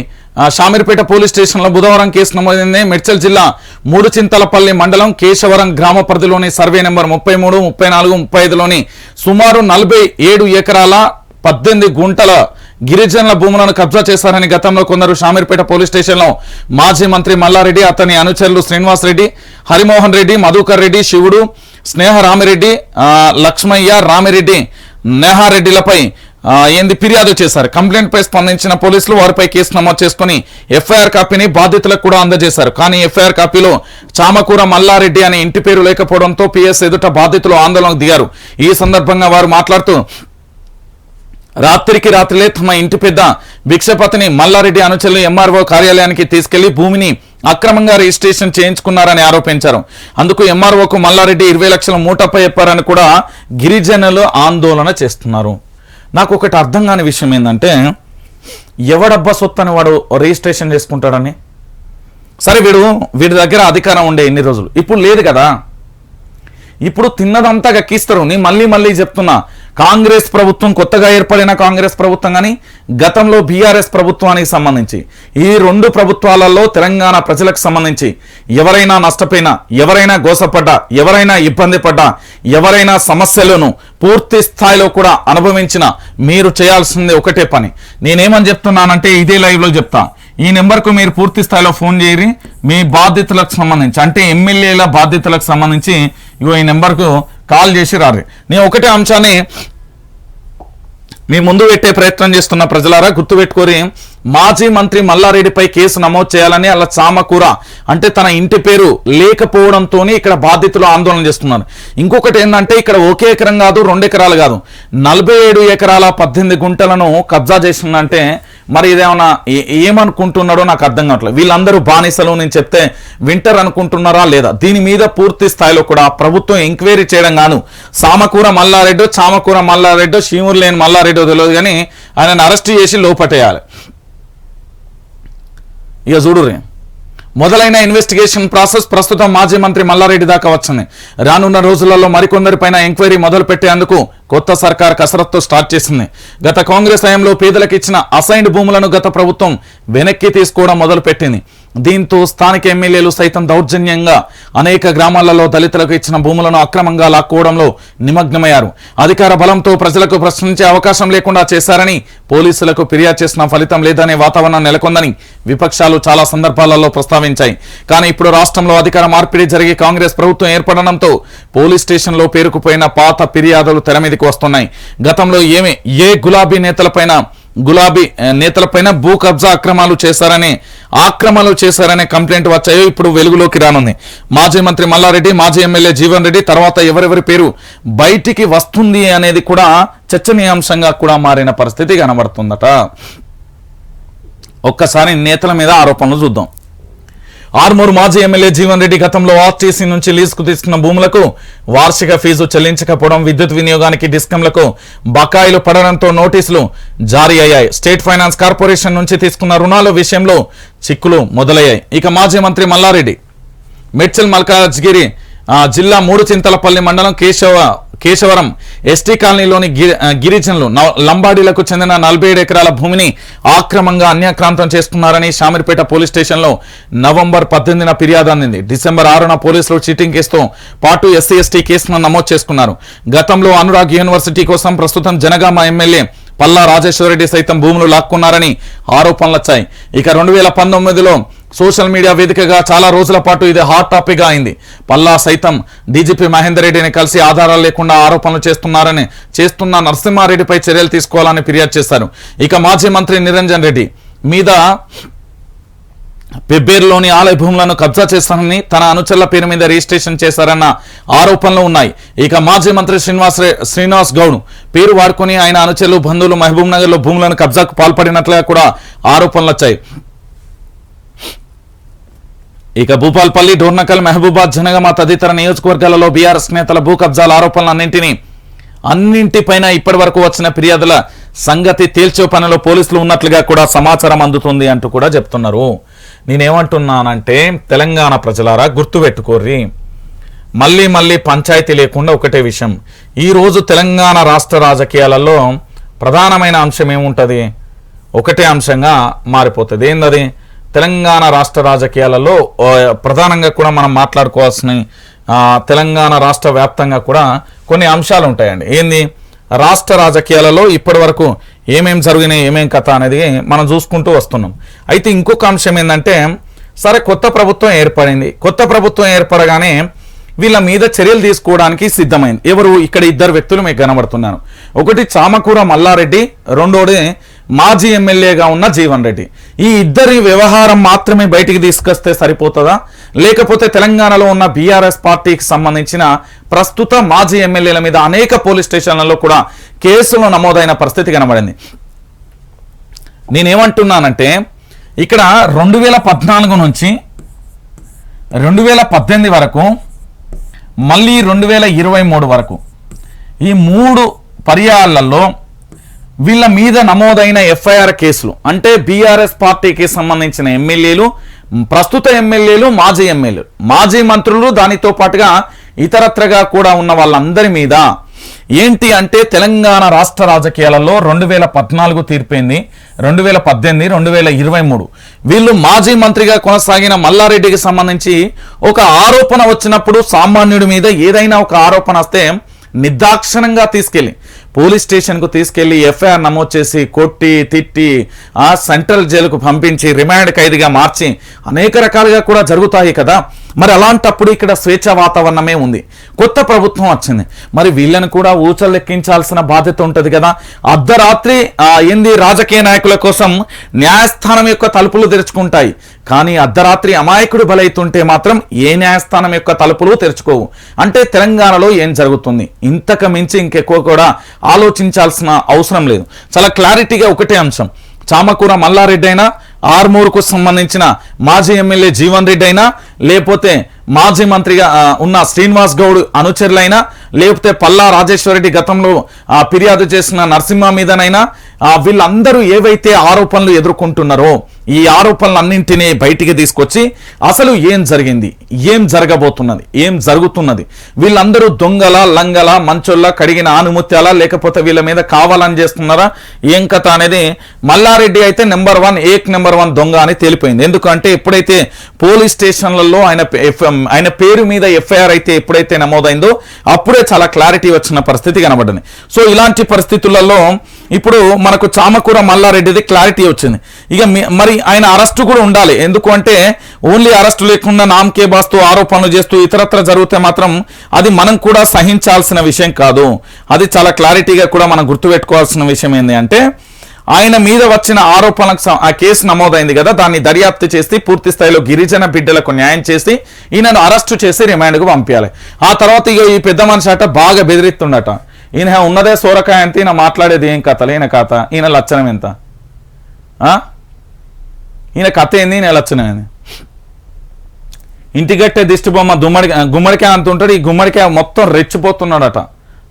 Speaker 1: షామీర్పేట పోలీస్ స్టేషన్లో బుధవారం కేసు నమోదైంది. మేడ్చల్ జిల్లా మూడుచింతలపల్లి మండలం కేశవరం గ్రామ పరిధిలోని సర్వే నెంబర్ 33, 34, 35లోని సుమారు 47 ఎకరాల 18 గుంటల గిరిజనుల భూములను కబ్జా చేశారని గతంలో కొందరు షామీర్పేట పోలీస్ స్టేషన్లో మాజీ మంత్రి మల్లారెడ్డి, అతని అనుచరులు శ్రీనివాస్ రెడ్డి, హరిమోహన్ రెడ్డి, మధుకర్ రెడ్డి, శివుడు, స్నేహ రామిరెడ్డి, లక్ష్మయ్య, రామిరెడ్డి, నేహారెడ్డిలపై ఫిర్యాదు చేశారు. కంప్లైంట్ పై స్పందించిన పోలీసులు వారిపై కేసు నమోదు చేసుకుని ఎఫ్ఐఆర్ కాపీని బాధితులకు కూడా అందజేశారు. కానీ ఎఫ్ఐఆర్ కాపీలో చామకూర మల్లారెడ్డి అనే ఇంటి పేరు లేకపోవడంతో పిఎస్ ఎదుట బాధితులు ఆందోళనకు దిగారు. ఈ సందర్భంగా వారు మాట్లాడుతూ రాత్రికి రాత్రిలే తమ ఇంటి పెద్ద భిక్షపతిని మల్లారెడ్డి అనుచరులు ఎంఆర్ఓ కార్యాలయానికి తీసుకెళ్లి భూమిని అక్రమంగా రిజిస్ట్రేషన్ చేయించుకున్నారని ఆరోపించారు. అందుకు ఎంఆర్ఓకు మల్లారెడ్డి 20 లక్షల మూటపై చెప్పారని కూడా గిరిజనులు ఆందోళన చేస్తున్నారు. నాకు ఒకటి అర్థం కాని విషయం ఏంటంటే, ఎవడబ్బా సొత్తు అని వాడు రిజిస్ట్రేషన్ చేసుకుంటాడని. సరే, వీడి దగ్గర అధికారం ఉండే ఎన్ని రోజులు, ఇప్పుడు లేదు కదా. ఇప్పుడు తిన్నదంతా గక్కిస్తారు. నేను మళ్ళీ చెప్తున్నా, కాంగ్రెస్ ప్రభుత్వం, కొత్తగా ఏర్పడిన కాంగ్రెస్ ప్రభుత్వం కానీ గతంలో బీఆర్ఎస్ ప్రభుత్వానికి సంబంధించి ఈ 2 ప్రభుత్వాలలో తెలంగాణ ప్రజలకు సంబంధించి ఎవరైనా నష్టపోయినా, ఎవరైనా గోసపడ్డా, ఎవరైనా ఇబ్బంది పడ్డా, ఎవరైనా సమస్యలను పూర్తి స్థాయిలో కూడా అనుభవించిన మీరు చేయాల్సింది ఒకటే పని. నేనేమని చెప్తున్నానంటే, ఇదే లైవ్లో చెప్తా, ఈ నెంబర్కు మీరు పూర్తి స్థాయిలో ఫోన్ చేయరి. మీ బాధ్యతలకు సంబంధించి, అంటే ఎమ్మెల్యేల బాధ్యతలకు సంబంధించి ఈ నెంబర్కు కాల్ చేసి రారు. నేను ఒకటే అంశాన్ని మీ ముందు పెట్టే ప్రయత్నం చేస్తున్న ప్రజలారా గుర్తుపెట్టుకోరి. మాజీ మంత్రి మల్లారెడ్డిపై కేసు నమోదు చేయాలని అలా చామకూర అంటే తన ఇంటి పేరు లేకపోవడంతో ఇక్కడ బాధితులు ఆందోళన చేస్తున్నారు. ఇంకొకటి ఏంటంటే, ఇక్కడ 1 ఎకరం కాదు, 2 ఎకరాలు కాదు, 47 ఎకరాల 18 గుంటలను కబ్జా చేసిందంటే మరి ఇదేమన్నా ఏమనుకుంటున్నాడో నాకు అర్థం కావట్లేదు. వీళ్ళందరూ బానిసలు నేను చెప్తే వింటర్ అనుకుంటున్నారా లేదా? దీని మీద పూర్తి స్థాయిలో కూడా ప్రభుత్వం ఎంక్వైరీ చేయడం గాను చామకూర మల్లారెడ్డో శివురులేని మల్లారెడ్డో తెలియదు కానీ ఆయనను అరెస్ట్ చేసి లోపటేయాలి. ఇక చూడురే, మొదలైన ఇన్వెస్టిగేషన్ ప్రాసెస్ ప్రస్తుతం మాజీ మంత్రి మల్లారెడ్డి దాకా వచ్చింది. రానున్న రోజులలో మరికొందరిపైన ఎంక్వైరీ మొదలు పెట్టేందుకు కొత్త సర్కార్ కసరత్తు స్టార్ట్ చేసింది. గత కాంగ్రెస్ హయాంలో పేదలకు ఇచ్చిన అసైన్డ్ భూములను గత ప్రభుత్వం వెనక్కి తీసుకోవడం మొదలుపెట్టింది. దీంతో స్థానిక ఎమ్మెల్యేలు సైతం దౌర్జన్యంగా అనేక గ్రామాలలో దళితులకు ఇచ్చిన భూములను అక్రమంగా లాక్కోవడంలో నిమగ్నమయ్యారు. అధికార బలంతో ప్రజలకు ప్రశ్నించే అవకాశం లేకుండా చేశారని, పోలీసులకు ఫిర్యాదు చేసిన ఫలితం లేదనే వాతావరణం నెలకొందని విపక్షాలు చాలా సందర్భాలలో ప్రస్తావించాయి. కానీ ఇప్పుడు రాష్ట్రంలో అధికార మార్పిడి జరిగి కాంగ్రెస్ ప్రభుత్వం ఏర్పడడంతో పోలీస్ స్టేషన్లో పేరుకుపోయిన పాత ఫిర్యాదులు తెర మీదకి వస్తున్నాయి. గతంలో ఏ గులాబీ నేతలపైన భూ కబ్జా ఆక్రమణలు చేశారనే కంప్లైంట్ వచ్చాయో ఇప్పుడు వెలుగులోకి రానుంది. మాజీ మంత్రి మల్లారెడ్డి, మాజీ ఎమ్మెల్యే జీవన్ రెడ్డి తర్వాత ఎవరెవరి పేరు బయటికి వస్తుంది అనేది కూడా చర్చనీయాంశంగా కూడా మారిన పరిస్థితి కనబడుతుందట. ఒక్కసారి నేతల మీద ఆరోపణలు చూద్దాం. ఆర్మూర్ మాజీ ఎమ్మెల్యే జీవన్ రెడ్డి గతంలో ఆర్టీసీ నుంచి లీజుకు తీసుకున్న భూములకు వార్షిక ఫీజు చెల్లించకపోవడం, విద్యుత్ వినియోగానికి డిస్కంలకు బకాయిలు పడడంతో నోటీసులు జారీ అయ్యాయి. స్టేట్ ఫైనాన్స్ కార్పొరేషన్ నుంచి తీసుకున్న రుణాల విషయంలో చిక్కులు మొదలయ్యాయి. ఇక మాజీ మంత్రి మల్లారెడ్డి మేడ్చల్ మల్కాజ్గిరి జిల్లా మూడుచింతలపల్లి మండలం కేశవరం ఎస్టీ కాలనీలోని గిరిజనులు లంబాడీలకు చెందిన 47 ఎకరాల భూమిని ఆక్రమంగా అన్యాక్రాంతం చేసుకున్నారని షామీర్పేట పోలీస్ స్టేషన్లో నవంబర్ 18న ఫిర్యాదు అందింది. డిసెంబర్ 6న పోలీసులు చీటింగ్ కేసుతో పాటు ఎస్సీ ఎస్టీ కేసును నమోదు చేసుకున్నారు. గతంలో అనురాగ్ యూనివర్సిటీ కోసం ప్రస్తుతం జనగామ ఎమ్మెల్యే పల్లా రాజేశ్వరరెడ్డి సైతం భూములు లాక్కున్నారని ఆరోపణలు వచ్చాయి. ఇక 2019లో సోషల్ మీడియా వేదికగా చాలా రోజుల పాటు ఇది హాట్ టాపిక్ గా అయింది. పల్లా సైతం డీజీపీ మహేందర్ రెడ్డిని కలిసి ఆధారాలు లేకుండా ఆరోపణలు చేస్తున్న నరసింహారెడ్డిపై చర్యలు తీసుకోవాలని ఫిర్యాదు చేశారు. ఇక మాజీ మంత్రి నిరంజన్ రెడ్డి మీద పెబ్బేరులోని ఆలయ భూములను కబ్జా చేస్తానని తన అనుచరుల పేరు మీద రిజిస్ట్రేషన్ చేశారన్న ఆరోపణలు ఉన్నాయి. ఇక మాజీ మంత్రి శ్రీనివాస్ గౌడ్ పేరు వాడుకొని ఆయన అనుచరులు బంధువులు మహబూబ్ నగర్ లో భూములను కబ్జాకు పాల్పడినట్లుగా కూడా ఆరోపణలు వచ్చాయి. ఇక భూపాల్పల్లి, డోర్నకల్, మహబూబాద్, జనగామ తదితర నియోజకవర్గాలలో బీఆర్ఎస్ నేతల భూ కబ్జాల ఆరోపణలు అన్నింటిపైన ఇప్పటి వరకు వచ్చిన ఫిర్యాదుల సంగతి తేల్చే పనిలో పోలీసులు ఉన్నట్లుగా కూడా సమాచారం అందుతుంది అంటూ కూడా చెప్తున్నారు. నేనేమంటున్నానంటే తెలంగాణ ప్రజలారా గుర్తుపెట్టుకోర్రి, మళ్ళీ పంచాయతీ లేకుండా ఒకటే విషయం. ఈరోజు తెలంగాణ రాష్ట్ర రాజకీయాలలో ప్రధానమైన అంశం ఏముంటుంది? ఒకటే అంశంగా మారిపోతుంది. ఏందది? తెలంగాణ రాష్ట్ర రాజకీయాలలో ప్రధానంగా కూడా మనం మాట్లాడుకోవాల్సిన తెలంగాణ రాష్ట్ర వ్యాప్తంగా కూడా కొన్ని అంశాలు ఉంటాయండి. ఏంది? రాష్ట్ర రాజకీయాలలో ఇప్పటి వరకు ఏమేం జరిగినాయి, ఏమేం కథ అనేది మనం చూసుకుంటూ వస్తున్నాం. అయితే ఇంకొక అంశం ఏంటంటే, సరే కొత్త ప్రభుత్వం ఏర్పడింది. కొత్త ప్రభుత్వం ఏర్పడగానే వీళ్ళ మీద చర్యలు తీసుకోవడానికి సిద్ధమైంది. ఎవరు? ఇక్కడ ఇద్దరు వ్యక్తులు మీకు కనబడుతున్నారు. ఒకటి చామకూర మల్లారెడ్డి, రెండోది మాజీ ఎమ్మెల్యేగా ఉన్న జీవన్ రెడ్డి. ఈ ఇద్దరి వ్యవహారం మాత్రమే బయటికి తీసుకొస్తే సరిపోతుందా? లేకపోతే తెలంగాణలో ఉన్న బీఆర్ఎస్ పార్టీకి సంబంధించిన ప్రస్తుత మాజీ ఎమ్మెల్యేల మీద అనేక పోలీస్ స్టేషన్లలో కూడా కేసులు నమోదైన పరిస్థితి కనబడింది. నేనేమంటున్నానంటే, ఇక్కడ 2014 నుంచి 2018 వరకు, మళ్ళీ 2023 వరకు ఈ 3 పర్యాయాలలో వీళ్ళ మీద నమోదైన ఎఫ్ఐఆర్ కేసులు, అంటే బీఆర్ఎస్ పార్టీకి సంబంధించిన ఎమ్మెల్యేలు, ప్రస్తుత ఎమ్మెల్యేలు, మాజీ ఎమ్మెల్యేలు, మాజీ మంత్రులు, దానితో పాటుగా ఇతరత్రగా కూడా ఉన్న వాళ్ళందరి మీద ఏంటి అంటే తెలంగాణ రాష్ట్ర రాజకీయాలలో 2014 తీర్పైంది, 2018, 2023 వీళ్ళు మాజీ మంత్రిగా కొనసాగిన మల్లారెడ్డికి సంబంధించి ఒక ఆరోపణ వచ్చినప్పుడు, సామాన్యుడి మీద ఏదైనా ఒక ఆరోపణ వస్తే నిర్దాక్షిణంగా తీసుకెళ్ళి పోలీస్ స్టేషన్కు తీసుకెళ్లి ఎఫ్ఐఆర్ నమోదు చేసి కొట్టి తిట్టి ఆ సెంట్రల్ జైలుకు పంపించి రిమాండ్ ఖైదీగా మార్చి అనేక రకాలుగా కూడా జరుగుతాయి కదా. మరి అలాంటప్పుడు ఇక్కడ స్వేచ్ఛ వాతావరణమే ఉంది. కొత్త ప్రభుత్వం వచ్చింది, మరి వీళ్ళని కూడా ఊచలు లెక్కించాల్సిన బాధ్యత ఉంటుంది కదా. అర్ధరాత్రి రాజకీయ నాయకుల కోసం న్యాయస్థానం యొక్క తలుపులు తెరుచుకుంటాయి, కానీ అర్ధరాత్రి అమాయకుడు బలైతుంటే మాత్రం ఏ న్యాయస్థానం యొక్క తలుపులు తెరుచుకోవు. అంటే తెలంగాణలో ఏం జరుగుతుంది? ఇంతకు మించి ఇంకెక్కువ కూడా ఆలోచించాల్సిన అవసరం లేదు. చాలా క్లారిటీగా ఒకటే అంశం. చామకూర మల్లారెడ్డి అయినా, ఆర్మూరుకు సంబంధించిన మాజీ ఎమ్మెల్యే జీవన్ రెడ్డి అయినా, లేకపోతే మాజీ మంత్రిగా ఉన్న శ్రీనివాస్ గౌడ్ అనుచరులైనా, లేకపోతే పల్లా రాజేశ్వరరెడ్డి గతంలో ఫిర్యాదు చేసిన నరసింహ మీదనైనా, వీళ్ళందరూ ఏవైతే ఆరోపణలు ఎదుర్కొంటున్నారో ఈ ఆరోపణలన్నింటినీ బయటికి తీసుకొచ్చి అసలు ఏం జరిగింది, ఏం జరగబోతున్నది, ఏం జరుగుతున్నది, వీళ్ళందరూ దొంగల, లంగల, మంచోళ్ళ, కడిగిన ఆనుముత్యాల, లేకపోతే వీళ్ళ మీద కావాలని చేస్తున్నారా, ఏం కథ అనేది మల్లారెడ్డి అయితే నెంబర్ 1 దొంగ అని తేలిపోయింది. ఎందుకంటే ఎప్పుడైతే పోలీస్ స్టేషన్లలో ఆయన పేరు మీద ఎఫ్ఐఆర్ అయితే ఎప్పుడైతే నమోదైందో అప్పుడే చాలా క్లారిటీ వచ్చిన పరిస్థితి కనబడింది. సో ఇలాంటి పరిస్థితులలో ఇప్పుడు మనకు చామకూర మల్లారెడ్డిది క్లారిటీ వచ్చింది. ఇక మరి ఆయన అరెస్టు కూడా ఉండాలి. ఎందుకు అంటే ఓన్లీ అరెస్టు లేకుండా నామకే బాస్తూ ఆరోపణలు చేస్తూ ఇతరత్ర జరిగితే మాత్రం అది మనం కూడా సహించాల్సిన విషయం కాదు. అది చాలా క్లారిటీగా కూడా మనం గుర్తుపెట్టుకోవాల్సిన విషయం ఏంటి అంటే, ఆయన మీద వచ్చిన ఆరోపణలకు ఆ కేసు నమోదైంది కదా, దాన్ని దర్యాప్తు చేసి పూర్తి స్థాయిలో గిరిజన బిడ్డలకు న్యాయం చేసి ఈయనను అరెస్టు చేసి రిమాండ్కు పంపించాలి. ఆ తర్వాత ఇక ఈ పెద్ద మనిషి అట బాగా బెదిరిస్తుండట, ఈయన ఉన్నదే సోరకాయ అంతే, ఈయన మాట్లాడేది ఏం కథలు, ఈయన కథ, ఈయన లక్షణం ఎంత, ఈయన కథ ఏంది, ఈయన లక్షణం ఏంది, ఇంటిగట్టే దిష్టి బొమ్మ గుమ్మడికాయ అంత ఉంటాడు, ఈ గుమ్మడికాయ మొత్తం రెచ్చిపోతున్నాడట,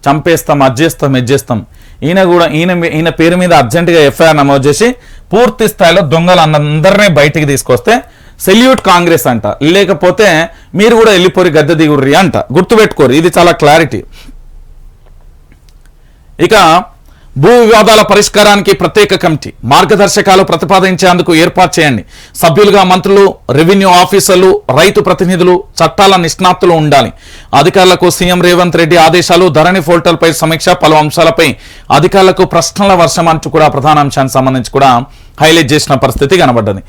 Speaker 1: చంపేస్తాం, అజ్జేస్తాం, ఎజ్జేస్తాం. ఈయన పేరు మీద అర్జెంటుగా ఎఫ్ఐఆర్ నమోదు చేసి పూర్తి స్థాయిలో దొంగలందరినీ బయటికి తీసుకొస్తే సెల్యూట్ కాంగ్రెస్ అంట, లేకపోతే మీరు కూడా వెళ్ళిపోయి గద్దె దిగుర్రి అంట. గుర్తుపెట్టుకోరు, ఇది చాలా క్లారిటీ. ఇక భూ వివాదాల పరిష్కారానికి ప్రత్యేక కమిటీ మార్గదర్శకాలు ప్రతిపాదించేందుకు ఏర్పాటు చేయండి. సభ్యులుగా మంత్రులు, రెవెన్యూ ఆఫీసర్లు, రైతు ప్రతినిధులు, చట్టాల నిష్ణాతులు ఉండాలి. అధికారులకు సీఎం రేవంత్ రెడ్డి ఆదేశాలు. ధరణి పోర్టల్పై సమీక్ష. పలు అంశాలపై అధికారులకు ప్రశ్నల వర్షం అంటూ కూడా ప్రధాన అంశానికి సంబంధించి కూడా హైలైట్ చేసిన పరిస్థితి కనబడ్డది.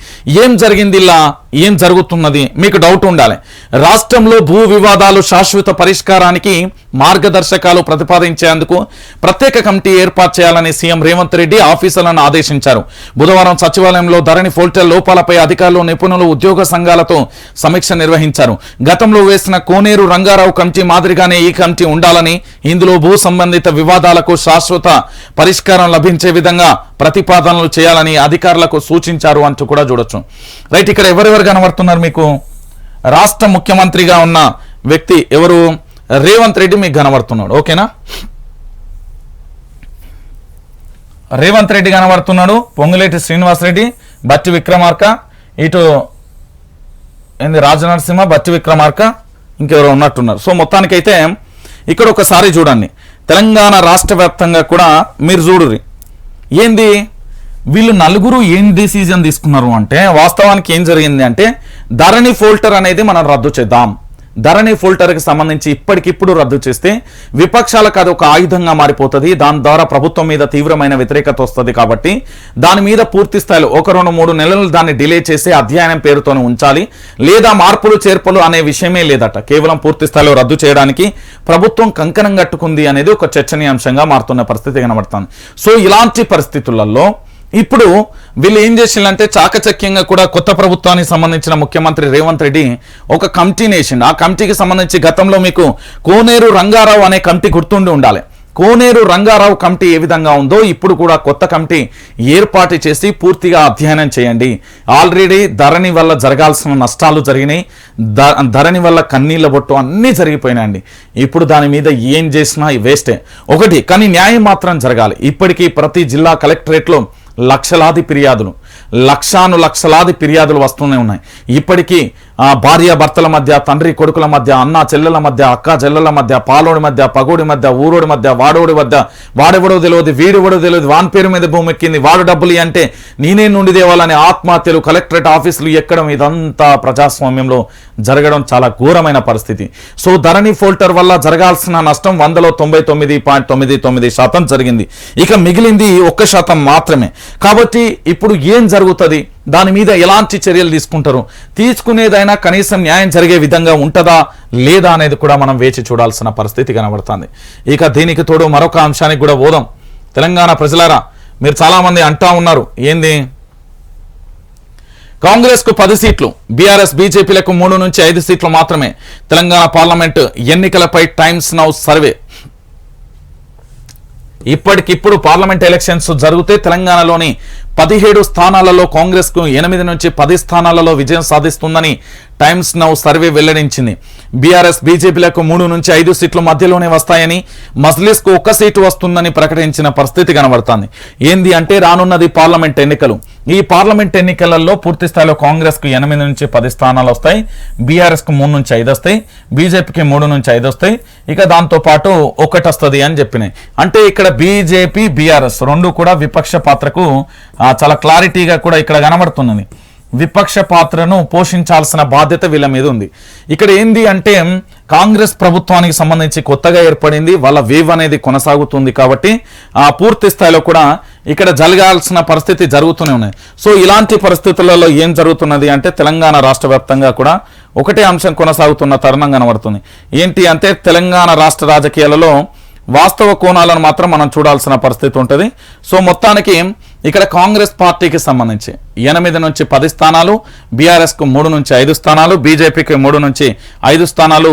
Speaker 1: ఏం జరిగింది, ఇలా ఏం జరుగుతున్నది మీకు డౌట్ ఉండాలి. రాష్ట్రంలో భూ వివాదాలు శాశ్వత పరిష్కారానికి మార్గదర్శకాలు ప్రతిపాదించేందుకు ప్రత్యేక కమిటీ ఏర్పాటు చేయాలని సీఎం రేవంత్ రెడ్డి ఆఫీసర్లను ఆదేశించారు. బుధవారం సచివాలయంలో ధరణి పోర్టల్ లోపాలపై అధికారులు, నిపుణులు, ఉద్యోగ సంఘాలతో సమీక్ష నిర్వహించారు. గతంలో వేసిన కోనేరు రంగారావు కమిటీ మాదిరిగానే ఈ కమిటీ ఉండాలని, ఇందులో భూ సంబంధిత వివాదాలకు శాశ్వత పరిష్కారం లభించే విధంగా ప్రతిపాదనలు చేయాలని అధికారులకు సూచించారు అంటూ కూడా చూడొచ్చు. రైట్, ఇక్కడ ఎవరెవరు కనబడుతున్నారు మీకు? రాష్ట్ర ముఖ్యమంత్రిగా ఉన్న వ్యక్తి ఎవరు? రేవంత్ రెడ్డి మీకు కనబడుతున్నాడు. ఓకేనా, రేవంత్ రెడ్డి కనబడుతున్నాడు, పొంగులేటి శ్రీనివాసరెడ్డి, బట్టి విక్రమార్క, ఇటు ఏంది రాజనరసింహ, బట్టి విక్రమార్క, ఇంకెవరో ఉన్నట్టున్నారు. సో మొత్తానికైతే ఇక్కడ ఒకసారి చూడండి, తెలంగాణ రాష్ట్ర వ్యాప్తంగా కూడా మీరు చూడుర్రి. ఏంది వీళ్ళు నలుగురు ఏం డిసిజన్ తీసుకున్నారు అంటే, వాస్తవానికి ఏం జరిగింది అంటే, ధరణి ఫోల్టర్ అనేది మనం రద్దు చేద్దాం. ధరణి ఫోల్టర్కి సంబంధించి ఇప్పటికిప్పుడు రద్దు చేస్తే విపక్షాలకు అది ఒక ఆయుధంగా మారిపోతుంది. దాని ద్వారా ప్రభుత్వం మీద తీవ్రమైన వ్యతిరేకత వస్తుంది. కాబట్టి దాని మీద పూర్తి స్థాయిలో 1-2-3 నెలలు దాన్ని డిలే చేసి అధ్యయనం పేరుతోనే ఉంచాలి, లేదా మార్పులు చేర్పులు అనే విషయమే లేదట. కేవలం పూర్తి స్థాయిలో రద్దు చేయడానికి ప్రభుత్వం కంకణం కట్టుకుంది అనేది ఒక చర్చనీయాంశంగా మారుతున్న పరిస్థితి కనబడుతుంది. సో ఇలాంటి పరిస్థితులలో ఇప్పుడు వీళ్ళు ఏం చేసిందంటే, చాకచక్యంగా కూడా కొత్త ప్రభుత్వానికి సంబంధించిన ముఖ్యమంత్రి రేవంత్ రెడ్డి ఒక కమిటీని వేసిండు. ఆ కమిటీకి సంబంధించి గతంలో మీకు కోనేరు రంగారావు అనే కమిటీ గుర్తుండి ఉండాలి. కోనేరు రంగారావు కమిటీ ఏ విధంగా ఉందో ఇప్పుడు కూడా కొత్త కమిటీ ఏర్పాటు చేసి పూర్తిగా అధ్యయనం చేయండి. ఆల్రెడీ ధరణి వల్ల జరగాల్సిన నష్టాలు జరిగినాయి, ధరణి వల్ల కన్నీళ్ళ బొట్టు అన్నీ జరిగిపోయినాయండి. ఇప్పుడు దాని మీద ఏం చేసినా వేస్టే. ఒకటి కానీ న్యాయం మాత్రం జరగాలి. ఇప్పటికీ ప్రతి జిల్లా కలెక్టరేట్లో లక్షలాది ఫిర్యాదులు వస్తూనే ఉన్నాయి. ఇప్పటికీ భార్య భర్తల మధ్య, తండ్రి కొడుకుల మధ్య, అన్న చెల్లెల మధ్య, అక్క చెల్లెల మధ్య, పాలోడి మధ్య, పగోడి మధ్య, ఊరోడి మధ్య, వాడోడి మధ్య, వాడెవడో తెలియదు, వీడెవడో తెలియదు, వాని పేరు మీద భూమి ఎక్కింది, వాడు డబ్బులు అంటే నేనే నుండి దేవాలని ఆత్మహత్యలు, కలెక్టరేట్ ఆఫీసులు ఎక్కడం, ఇదంతా ప్రజాస్వామ్యంలో జరగడం చాలా ఘోరమైన పరిస్థితి. సో ధరణి ఫోల్టర్ వల్ల జరగాల్సిన నష్టం 100లో 99.99% జరిగింది. ఇక మిగిలింది 1% మాత్రమే. కాబట్టి ఇప్పుడు ఏం జరుగుతుంది, దాని మీద ఎలాంటి చర్యలు తీసుకుంటారు, తీసుకునేదైనా కనీసం న్యాయం జరిగే విధంగా ఉంటుందా లేదా అనేది కూడా మనం వేచి చూడాల్సిన పరిస్థితి కనబడుతుంది. ఇక దీనికి తోడు మరొక అంశానికి కూడా పోదాం. తెలంగాణ ప్రజలారా, మీరు చాలామంది అంటా ఉన్నారు, ఏంది కాంగ్రెస్కు 10 సీట్లు, బీఆర్ఎస్ బీజేపీలకు 3 నుంచి 5 సీట్లు మాత్రమే. తెలంగాణ పార్లమెంటు ఎన్నికలపై టైమ్స్ నౌ సర్వే. ఇప్పటికిప్పుడు పార్లమెంట్ ఎలక్షన్స్ జరిగితే తెలంగాణలోని 17 స్థానాలలో కాంగ్రెస్కు 8 నుంచి 10 స్థానాలలో విజయం సాధిస్తుందని టైమ్స్ నౌ సర్వే వెల్లడించింది. బీఆర్ఎస్ బీజేపీలకు 3 నుంచి 5 సీట్లు మధ్యలోనే వస్తాయని, మజ్లిస్కు 1 సీటు వస్తుందని ప్రకటించిన పరిస్థితి కనబడుతుంది. ఏంది అంటే రానున్నది పార్లమెంట్ ఎన్నికలు. ఈ పార్లమెంట్ ఎన్నికలలో పూర్తి స్థాయిలో కాంగ్రెస్కు 8 నుంచి 10 స్థానాలు వస్తాయి, బీఆర్ఎస్కు 3 నుంచి 5 వస్తాయి, బీజేపీకి 3 నుంచి 5 వస్తాయి, ఇక దాంతో పాటు 1 వస్తుంది అని చెప్పినాయి. అంటే ఇక్కడ బీజేపీ బీఆర్ఎస్ రెండు కూడా విపక్ష పాత్రకు చాలా క్లారిటీగా కూడా ఇక్కడ కనబడుతున్నది. విపక్ష పాత్రను పోషించాల్సిన బాధ్యత వీళ్ళ మీద ఉంది. ఇక్కడ ఏంది అంటే కాంగ్రెస్ ప్రభుత్వానికి సంబంధించి కొత్తగా ఏర్పడింది, వాళ్ళ వేవ్ అనేది కొనసాగుతుంది. కాబట్టి పూర్తి స్థాయిలో కూడా ఇక్కడ జరగాల్సిన పరిస్థితి జరుగుతూనే ఉన్నాయి. సో ఇలాంటి పరిస్థితులలో ఏం జరుగుతున్నది అంటే తెలంగాణ రాష్ట్ర వ్యాప్తంగా కూడా ఒకటే అంశం కొనసాగుతున్న తరుణం కనబడుతుంది. ఏంటి అంటే తెలంగాణ రాష్ట్ర రాజకీయాలలో వాస్తవ కోణాలను మాత్రం మనం చూడాల్సిన పరిస్థితి ఉంటుంది. సో మొత్తానికి ఇక్కడ కాంగ్రెస్ పార్టీకి సంబంధించి 8 నుంచి 10 స్థానాలు, బీఆర్ఎస్కు 3 నుంచి 5 స్థానాలు, బీజేపీకి 3 నుంచి 5 స్థానాలు,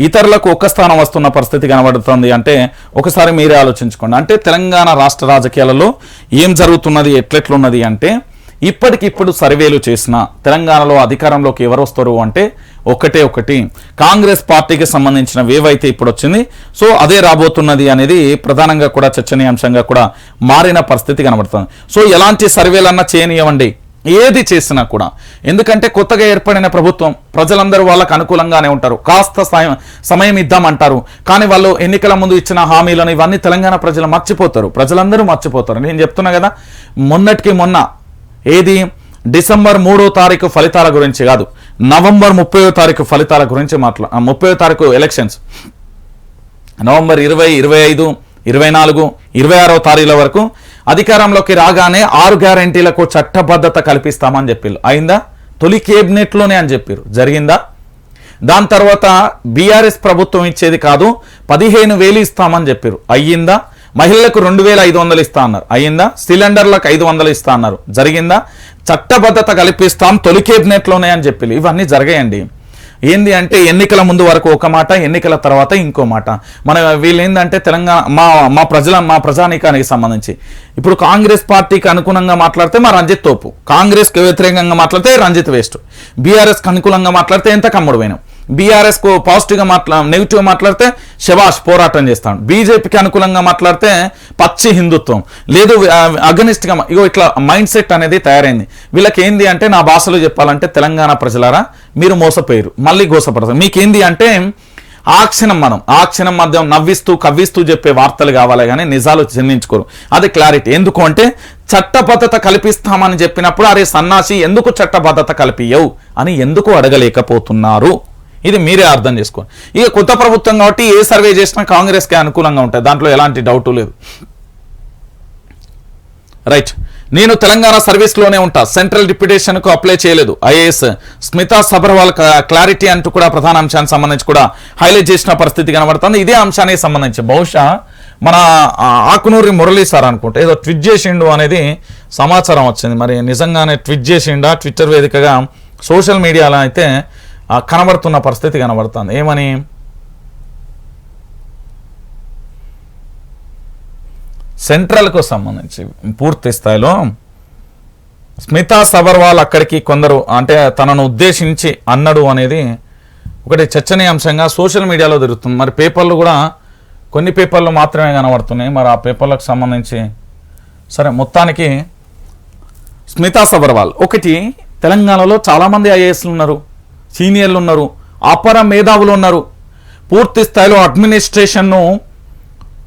Speaker 1: ఇతరులకు 1 స్థానం వస్తున్న పరిస్థితి కనబడుతుంది. అంటే ఒకసారి మీరే ఆలోచించుకోండి. అంటే తెలంగాణ రాష్ట్ర రాజకీయాలలో ఏం జరుగుతున్నది, ఎట్లెట్లున్నది అంటే ఇప్పటికిప్పుడు సర్వేలు చేసిన తెలంగాణలో అధికారంలోకి ఎవరు వస్తారు అంటే ఒకటి కాంగ్రెస్ పార్టీకి సంబంధించిన వేవ్ అయితే ఇప్పుడు వచ్చింది. సో అదే రాబోతున్నది అనేది ప్రధానంగా కూడా చర్చనీయాంశంగా కూడా మారిన పరిస్థితి కనబడుతుంది. సో ఎలాంటి సర్వేలన్నా చేయనివ్వండి, ఏది చేసినా కూడా, ఎందుకంటే కొత్తగా ఏర్పడిన ప్రభుత్వం ప్రజలందరూ వాళ్ళకు అనుకూలంగానే ఉంటారు, కాస్త సమయం ఇద్దామంటారు. కానీ వాళ్ళు ఎన్నికల ముందు ఇచ్చిన హామీలను ఇవన్నీ తెలంగాణ ప్రజలు మర్చిపోతారు, ప్రజలందరూ మర్చిపోతారు. నేను చెప్తున్నా కదా, మొన్నటికి మొన్న ఏది డిసెంబర్ 3వ తారీఖు ఫలితాల గురించి కాదు, నవంబర్ 30వ తారీఖు ఫలితాల గురించి 30వ తారీఖు ఎలక్షన్స్, నవంబర్ 20, 25, 24, 26వ తారీఖుల వరకు అధికారంలోకి రాగానే 6 గ్యారెంటీలకు చట్టబద్ధత కల్పిస్తామని చెప్పారు. అయిందా? తొలి కేబినెట్లోనే అని చెప్పారు. జరిగిందా? దాని తర్వాత బీఆర్ఎస్ ప్రభుత్వం ఇచ్చేది కాదు 15,000 ఇస్తామని చెప్పారు. అయ్యిందా? మహిళలకు 2,500 ఇస్తా అన్నారు. అయ్యిందా? సిలిండర్లకు 500 ఇస్తా అన్నారు. జరిగిందా? చట్టబద్ధత కల్పిస్తాం తొలి కేబినెట్లోనే అని చెప్పి ఇవన్నీ జరిగాయండి. ఏంది అంటే ఎన్నికల ముందు వరకు ఒక మాట, ఎన్నికల తర్వాత ఇంకో మాట. మన వీళ్ళు ఏంటంటే తెలంగాణ మా ప్రజానీకానికి సంబంధించి ఇప్పుడు కాంగ్రెస్ పార్టీకి అనుగుణంగా మాట్లాడితే మా రంజిత్ తోపు, కాంగ్రెస్కి వ్యతిరేకంగా మాట్లాడితే రంజిత్ వేస్ట్, బీఆర్ఎస్కి అనుకూలంగా మాట్లాడితే ఎంత కమ్ముడు పోయినాం, బీఆర్ఎస్కు పాజిటివ్గా నెగిటివ్గా మాట్లాడితే శబాష్ పోరాటం చేస్తాను, బీజేపీకి అనుకూలంగా మాట్లాడితే పచ్చి హిందుత్వం లేదు, అగనిస్ట్గా ఇగో ఇట్లా మైండ్ సెట్ అనేది తయారైంది. వీళ్ళకి ఏంది అంటే నా భాషలో చెప్పాలంటే తెలంగాణ ప్రజలారా మీరు మోసపోయారు, మళ్ళీ గోసపడతారు. మీకేంది అంటే ఆ క్షణం మధ్య నవ్విస్తూ కవ్విస్తూ చెప్పే వార్తలు కావాలి కానీ నిజాలు చెల్లించుకోరు. అది క్లారిటీ. ఎందుకు అంటే చట్టబద్ధత కల్పిస్తామని చెప్పినప్పుడు అరే సన్నాసి ఎందుకు చట్టబద్ధత కల్పియవు అని ఎందుకు అడగలేకపోతున్నారు? ఇది మీరే అర్థం చేసుకోండి. ఇక కొత్త ప్రభుత్వం కాబట్టి ఏ సర్వే చేసినా కాంగ్రెస్కే అనుకూలంగా ఉంటాయి, దాంట్లో ఎలాంటి డౌటు లేదు. రైట్. నేను తెలంగాణ సర్వీస్లోనే ఉంటా, సెంట్రల్ డిప్యూటేషన్కు అప్లై చేయలేదు. ఐఏఎస్ స్మితా సబర్వాల్ క్లారిటీ అంటూ కూడా ప్రధాన అంశానికి సంబంధించి కూడా హైలైట్ చేసిన పరిస్థితి కనబడుతుంది. ఇదే అంశానికి సంబంధించి బహుశా మన ఆకునూరి మురళీ సార్ అనుకుంటే ఏదో ట్వీట్ చేసిండు అనేది సమాచారం వచ్చింది. మరి నిజంగానే ట్వీట్ చేసిండా? ట్విట్టర్ వేదికగా సోషల్ మీడియాలో అయితే కనబడుతున్న పరిస్థితి కనబడుతుంది. ఏమని? సెంట్రల్కు సంబంధించి పూర్తి స్థాయిలో స్మితా సబర్వాల్ అక్కడికి కొందరు అంటే తనను ఉద్దేశించి అన్నాడు అనేది ఒకటి చర్చనీయాంశంగా సోషల్ మీడియాలో తిరుగుతుంది. మరి పేపర్లు కూడా కొన్ని పేపర్లు మాత్రమే కనబడుతున్నాయి. మరి ఆ పేపర్లకు సంబంధించి సరే మొత్తానికి స్మితా సబర్వాల్ ఒకటి తెలంగాణలో చాలామంది ఐఏఎస్లు ఉన్నారు, సీనియర్లు ఉన్నారు, అపర మేధావులు ఉన్నారు. పూర్తి స్థాయిలో అడ్మినిస్ట్రేషన్ను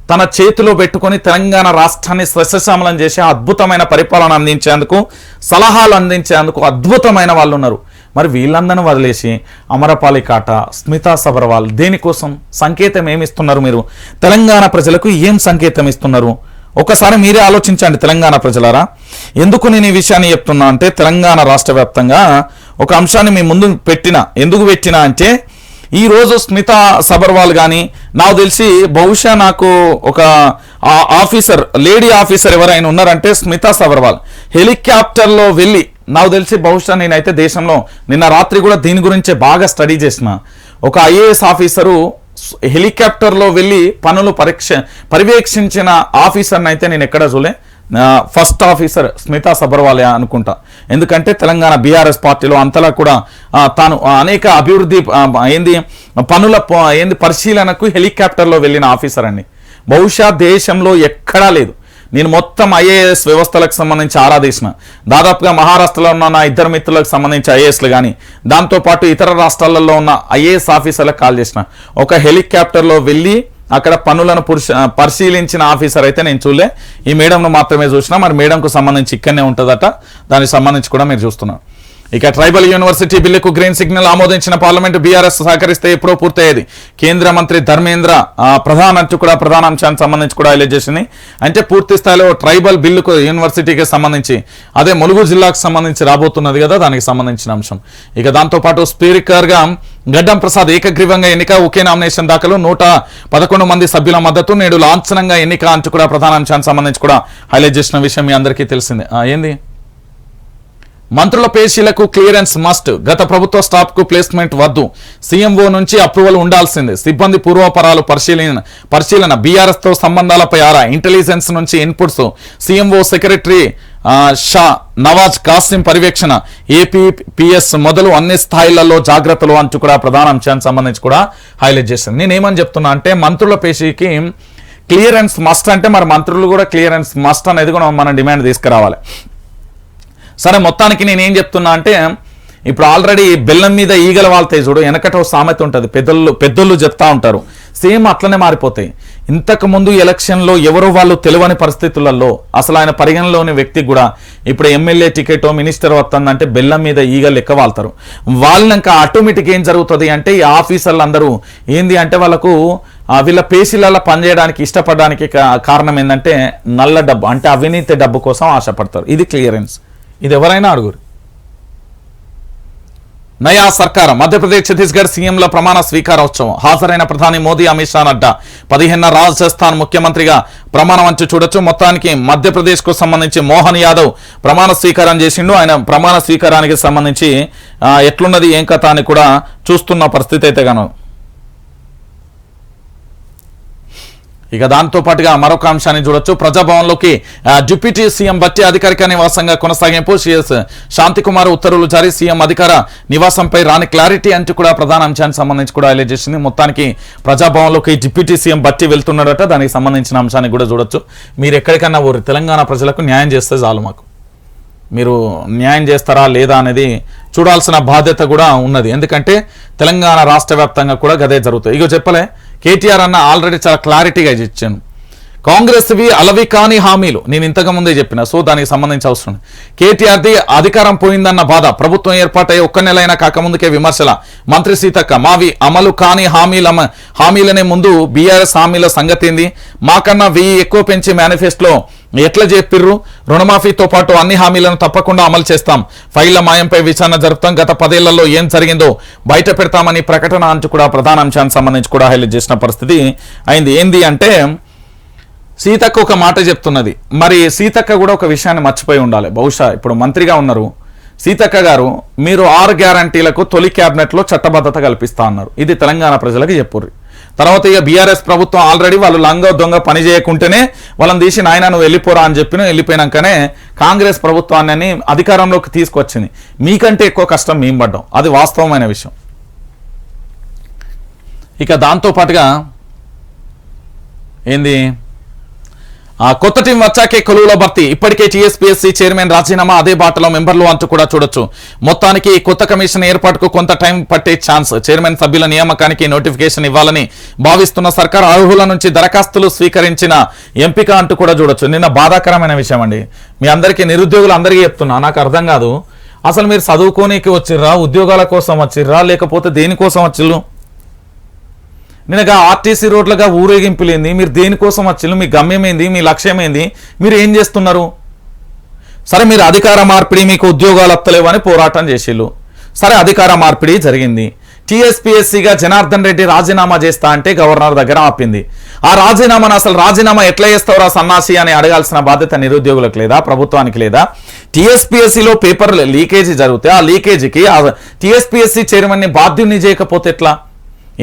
Speaker 1: తన చేతిలో పెట్టుకొని తెలంగాణ రాష్ట్రాన్ని సస్యశ్యామలం చేసి అద్భుతమైన పరిపాలన అందించేందుకు, సలహాలు అందించేందుకు అద్భుతమైన వాళ్ళు ఉన్నారు. మరి వీళ్ళందరినీ వదిలేసి అమరపాలి కాటా, స్మితా సబర్వాల్ దేనికోసం? సంకేతం ఏమిస్తున్నారు? మీరు తెలంగాణ ప్రజలకు ఏం సంకేతం ఇస్తున్నారు? ఒకసారి మీరే ఆలోచించండి తెలంగాణ ప్రజలారా. ఎందుకు నేను ఈ విషయాన్ని చెప్తున్నా అంటే తెలంగాణ రాష్ట్ర వ్యాప్తంగా ఒక అంశాన్ని మీ ముందు ఎందుకు పెట్టినా అంటే ఈరోజు స్మితా సబర్వాల్ కానీ నాకు తెలిసి బహుశా నాకు ఒక ఆఫీసర్, లేడీ ఆఫీసర్ ఎవరైనా ఉన్నారంటే స్మితా సబర్వాల్ హెలికాప్టర్లో వెళ్ళి నాకు తెలిసి బహుశా నేనైతే దేశంలో నిన్న రాత్రి కూడా దీని గురించే బాగా స్టడీ చేసిన ఒక ఐఏఎస్ ఆఫీసరు హెలికాప్టర్లో వెళ్ళి పనులు పర్యవేక్షించిన ఆఫీసర్ని అయితే నేను ఎక్కడ చూలే. ఫస్ట్ ఆఫీసర్ స్మితా సబర్వాల్ అనుకుంటా. ఎందుకంటే తెలంగాణ బీఆర్ఎస్ పార్టీలో అంతలా కూడా తాను అనేక అభివృద్ధి పనుల పరిశీలనకు హెలికాప్టర్లో వెళ్ళిన ఆఫీసర్ అండి. బహుశా దేశంలో ఎక్కడా లేదు. నేను మొత్తం ఐఏఎస్ వ్యవస్థలకు సంబంధించి ఆరాధించిన దాదాపుగా మహారాష్ట్రలో ఉన్న నా ఇద్దరు మిత్రులకు సంబంధించి ఐఏఎస్లు కానీ దాంతోపాటు ఇతర రాష్ట్రాలలో ఉన్న ఐఏఎస్ ఆఫీసర్లకు కాల్ చేసిన ఒక హెలికాప్టర్లో వెళ్ళి అక్కడ పనులను పరిశీలించిన ఆఫీసర్ అయితే నేను చూడలే. ఈ మేడంను మాత్రమే చూసినా. మరి మేడంకు సంబంధించి ఇక్కడనే ఉంటుందట, దానికి సంబంధించి కూడా మీరు చూస్తున్నారు. ఇక ట్రైబల్ యూనివర్సిటీ బిల్లుకు గ్రీన్ సిగ్నల్ ఆమోదించిన పార్లమెంటు బీఆర్ఎస్ సహకరిస్తే ఎప్పుడో పూర్తయ్యేది. కేంద్ర మంత్రి ధర్మేంద్ర ప్రధాన అంశానికి సంబంధించి కూడా హైలైట్ చేసింది. అంటే పూర్తి స్థాయిలో ట్రైబల్ బిల్లుకు యూనివర్సిటీకి సంబంధించి అదే ములుగు జిల్లాకు సంబంధించి రాబోతున్నది కదా, దానికి సంబంధించిన అంశం. ఇక దాంతోపాటు స్పీకర్గా గడ్డం ప్రసాద్ ఏకగ్రీవంగా ఎన్నిక, ఒకే నామినేషన్ దాఖలు, 111 మంది సభ్యుల మద్దతు, నేడు లాంఛనంగా ఎన్నిక అంటూ కూడా ప్రధాన అంశానికి సంబంధించి కూడా హైలైట్ చేసిన విషయం మీ అందరికీ తెలిసిందే. ఏంది? మంత్రుల పేషీలకు క్లియరెన్స్ మస్ట్, గత ప్రభుత్వ స్టాఫ్ కు ప్లేస్మెంట్ వద్దు, సీఎంఓ నుంచి అప్రూవల్ ఉండాల్సిందే, సిబ్బంది పూర్వపరాలు పరిశీలన, బీఆర్ఎస్ తో సంబంధాలపై ఆరా, ఇంటెలిజెన్స్ నుంచి inputs, CMO secretary Shah Nawaz Kasim పర్యవేక్షణ, ఏపీపీఎస్ మొదలు అన్ని స్థాయిలలో జాగ్రత్తలు అంటూ కూడా ప్రధాన అంశానికి సంబంధించి కూడా హైలైట్ చేశాను. నేనేమని చెప్తున్నా అంటే మంత్రుల పేషీకి క్లియరెన్స్ మస్ట్ అంటే మరి మంత్రులు కూడా క్లియరెన్స్ మస్ట్ అనేది కూడా మనం డిమాండ్ తీసుకురావాలి. సరే మొత్తానికి నేనేం చెప్తున్నా అంటే ఇప్పుడు ఆల్రెడీ బెల్లం మీద ఈగల వాళ్తాయి చూడు, వెనకట సామెత ఉంటుంది, పెద్దోళ్ళు చెప్తా ఉంటారు, సేమ్ అట్లనే మారిపోతాయి. ఇంతకుముందు ఎలక్షన్లో ఎవరో వాళ్ళు తెలియని పరిస్థితులలో అసలు ఆయన పరిగణలోని వ్యక్తికి కూడా ఇప్పుడు ఎమ్మెల్యే టికెటో మినిస్టర్ వస్తుందంటే బెల్లం మీద ఈగ లెక్క వాళ్తారు. వాళ్ళక ఆటోమేటిక్ ఏం జరుగుతుంది అంటే ఈ ఆఫీసర్లు అందరూ ఏంది అంటే వాళ్ళకు వీళ్ళ పేషీలలో పనిచేయడానికి ఇష్టపడడానికి కారణం ఏంటంటే నల్ల డబ్బు అంటే అవినీతి డబ్బు కోసం ఆశపడతారు. ఇది క్లియరెన్స్. ఇది ఎవరైనా అడుగురు. నయా సర్కార్ మధ్యప్రదేశ్ ఛత్తీస్గఢ్ సీఎంల ప్రమాణ స్వీకారోత్సవం హాజరైన ప్రధాని మోదీ, అమిత్ షా, నడ్డా 15న రాజస్థాన్ ముఖ్యమంత్రిగా ప్రమాణం అంచు చూడొచ్చు. మొత్తానికి మధ్యప్రదేశ్ కు సంబంధించి మోహన్ యాదవ్ ప్రమాణ స్వీకారం చేసిండు. ఆయన ప్రమాణ స్వీకారానికి సంబంధించి ఎట్లున్నది ఏం కథ అని కూడా చూస్తున్న పరిస్థితి అయితే గాను. ఇక దాంతో పాటుగా మరొక అంశాన్ని చూడొచ్చు. ప్రజాభవన్లోకి డిప్యూటీ సీఎం బట్టి అధికారిక నివాసంగా కొనసాగింపు. సిఎస్ శాంతికుమార్ ఉత్తర్వులు జారీ. సీఎం అధికార నివాసంపై రాని క్లారిటీ అంటూ కూడా ప్రధాన అంశానికి సంబంధించి కూడా హైలైట్ చేసింది. మొత్తానికి ప్రజాభవన్లోకి డిప్యూటీ సీఎం బట్టి వెళ్తున్నాడట. దానికి సంబంధించిన అంశాన్ని కూడా చూడొచ్చు. మీరు ఎక్కడికన్నా ఊరు తెలంగాణ ప్రజలకు న్యాయం చేస్తే చాలు. మాకు మీరు న్యాయం చేస్తారా లేదా అనేది చూడాల్సిన బాధ్యత కూడా ఉన్నది. ఎందుకంటే తెలంగాణ రాష్ట్ర వ్యాప్తంగా కూడా గదే జరుగుతుంది. ఇగో చెప్పలే కేటీఆర్ అన్న ఆల్రెడీ చాలా క్లారిటీగా ఇచ్చాను. కాంగ్రెస్వి అలవి కాని హామీలు నేను ఇంతకు ముందే చెప్పిన. సో దానికి సంబంధించి అవసరం. కేటీఆర్ది అధికారం పోయిందన్న బాధ. ప్రభుత్వం ఏర్పాటై ఒక్క నెలైనా కాకముందుకే విమర్శల. మంత్రి సీతక్క మావి అమలు కాని హామీలనే ముందు బీఆర్ఎస్ హామీల సంగతి ఏంది? మాకన్నా 1000 ఎక్కువ పెంచి మేనిఫెస్టోలో ఎట్లా చెప్పిర్రు? రుణమాఫీతో పాటు అన్ని హామీలను తప్పకుండా అమలు చేస్తాం. ఫైళ్ల మాయంపై విచారణ జరుపుతాం. గత 10 ఏళ్లలో ఏం జరిగిందో బయట పెడతామని ప్రకటన అంటూ కూడా ప్రధాన అంశానికి సంబంధించి కూడా హైలైట్ చేసిన పరిస్థితి అయింది. ఏంది అంటే సీతక్క ఒక మాట చెప్తున్నది. మరి సీతక్క కూడా ఒక విషయాన్ని మర్చిపోయి ఉండాలి. బహుశా ఇప్పుడు మంత్రిగా ఉన్నారు సీతక్క గారు. మీరు 6 గ్యారంటీలకు తొలి క్యాబినెట్లో చట్టబద్ధత కల్పిస్తా అన్నారు. ఇది తెలంగాణ ప్రజలకు చెప్పుర్రి. తర్వాత ఇక బీఆర్ఎస్ ప్రభుత్వం ఆల్రెడీ వాళ్ళు లంగ దొంగ పని చేయకుంటేనే వాళ్ళని తీసి నాయన నువ్వు వెళ్ళిపోరా అని చెప్పిన వెళ్ళిపోయినాకనే కాంగ్రెస్ ప్రభుత్వాన్ని అధికారంలోకి తీసుకొచ్చింది. మీకంటే ఎక్కువ కష్టం మేము పడ్డాం. అది వాస్తవమైన విషయం. ఇక దాంతో పాటుగా ఏంది కొత్త టీం వచ్చాకే కొలువుల భర్తీ. ఇప్పటికే టీఎస్పీఎస్సీ చైర్మన్ రాజీనామా. అదే బాటలో మెంబర్లు అంటూ కూడా చూడొచ్చు. మొత్తానికి కొత్త కమిషన్ ఏర్పాటుకు కొంత టైం పట్టే ఛాన్స్. చైర్మన్ సభ్యుల నియామకానికి నోటిఫికేషన్ ఇవ్వాలని భావిస్తున్న సర్కార్ అర్హుల నుంచి దరఖాస్తులు స్వీకరించిన ఎంపిక అంటూ కూడా చూడొచ్చు. నిన్న బాధాకరమైన విషయం అండి. మీ అందరికీ నిరుద్యోగులు అందరికీ చెప్తున్నా, నాకు అర్థం కాదు అసలు మీరు చదువుకోనీకి వచ్చిర్రా, ఉద్యోగాల కోసం వచ్చిర్రా, లేకపోతే దేనికోసం వచ్చిర్రు? నిన్నగా ఆర్టీసీ రోడ్లుగా ఊరేగింపులేంది? మీరు దేనికోసం వచ్చిల్లు? మీ గమ్యమేంది? మీ లక్ష్యమేంది? మీరు ఏం చేస్తున్నారు? సరే మీరు అధికార మార్పిడి మీకు ఉద్యోగాలు వస్తలేవని పోరాటం చేసిళ్ళు. సరే అధికార మార్పిడి జరిగింది. టీఎస్పీఎస్సీగా జనార్దన్ రెడ్డి రాజీనామా చేస్తా అంటే గవర్నర్ దగ్గర ఆపింది. ఆ రాజీనామాను అసలు రాజీనామా ఎట్లా చేస్తావురా సన్నాసి అని అడగాల్సిన బాధ్యత నిరుద్యోగులకు లేదా? ప్రభుత్వానికి లేదా? టీఎస్పీఎస్సీలో పేపర్లు లీకేజీ జరిగితే ఆ లీకేజీకి టీఎస్పీఎస్సీ చైర్మన్ని బాధ్యుని చేయకపోతే ఎట్లా?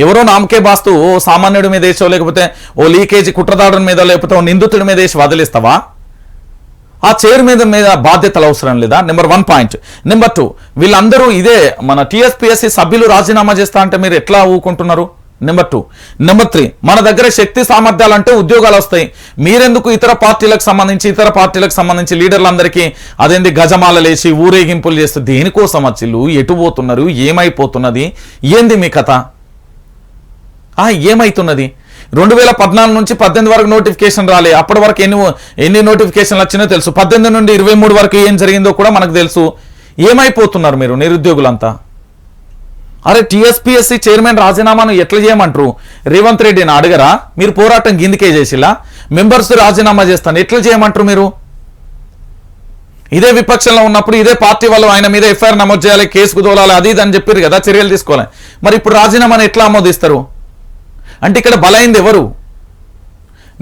Speaker 1: ఎవరో నామకే బాస్తూ ఓ సామాన్యుడి మీద వేసో లేకపోతే ఓ లీకేజీ కుట్రదారుని మీద లేకపోతే ఓ నిందితుడి మీద వేసి వదిలిస్తావా? ఆ చైర్మన్ మీద బాధ్యతలు అవసరం లేదా? Number 1 point. నెంబర్ 2, వీళ్ళందరూ ఇదే మన టీఎస్పీఎస్సీ సభ్యులు రాజీనామా చేస్తా అంటే మీరు ఎట్లా ఊకుంటున్నారు? నెంబర్ 2. నెంబర్ 3, మన దగ్గర శక్తి సామర్థ్యాలు అంటే ఉద్యోగాలు వస్తాయి. మీరెందుకు ఇతర పార్టీలకు సంబంధించి లీడర్లందరికీ అదేంది గజమాలలేసి ఊరేగింపులు చేస్తే దేనికోసం వచ్చిళ్ళు? ఎటు పోతున్నారు? ఏమైపోతున్నది? ఏంది మీ కథ? ఏమైతున్నది? 2014 నుంచి 18 వరకు నోటిఫికేషన్ రాలే. అప్పటి వరకు ఎన్ని నోటిఫికేషన్లు వచ్చినో తెలుసు. 18 నుండి 23 వరకు ఏం జరిగిందో కూడా మనకు తెలుసు. ఏమైపోతున్నారు మీరు నిరుద్యోగులంతా? అరే టీఎస్పీఎస్సీ చైర్మన్ రాజీనామాను ఎట్లా చేయమంటారు? రేవంత్ రెడ్డిని అడగరా? మీరు పోరాటం గిందికే చేసిలా? మెంబర్స్ రాజీనామా చేస్తాను ఎట్లా చేయమంటారు మీరు? ఇదే విపక్షంలో ఉన్నప్పుడు ఇదే పార్టీ వాళ్ళు ఆయన మీద ఎఫ్ఐఆర్ నమోదు చేయాలి, కేసుకు తోలాలి, అది ఇది అని చెప్పారు కదా, చర్యలు తీసుకోవాలి. మరి ఇప్పుడు రాజీనామాను ఎట్లా ఆమోదిస్తారు? అంటే ఇక్కడ బలైంది ఎవరు?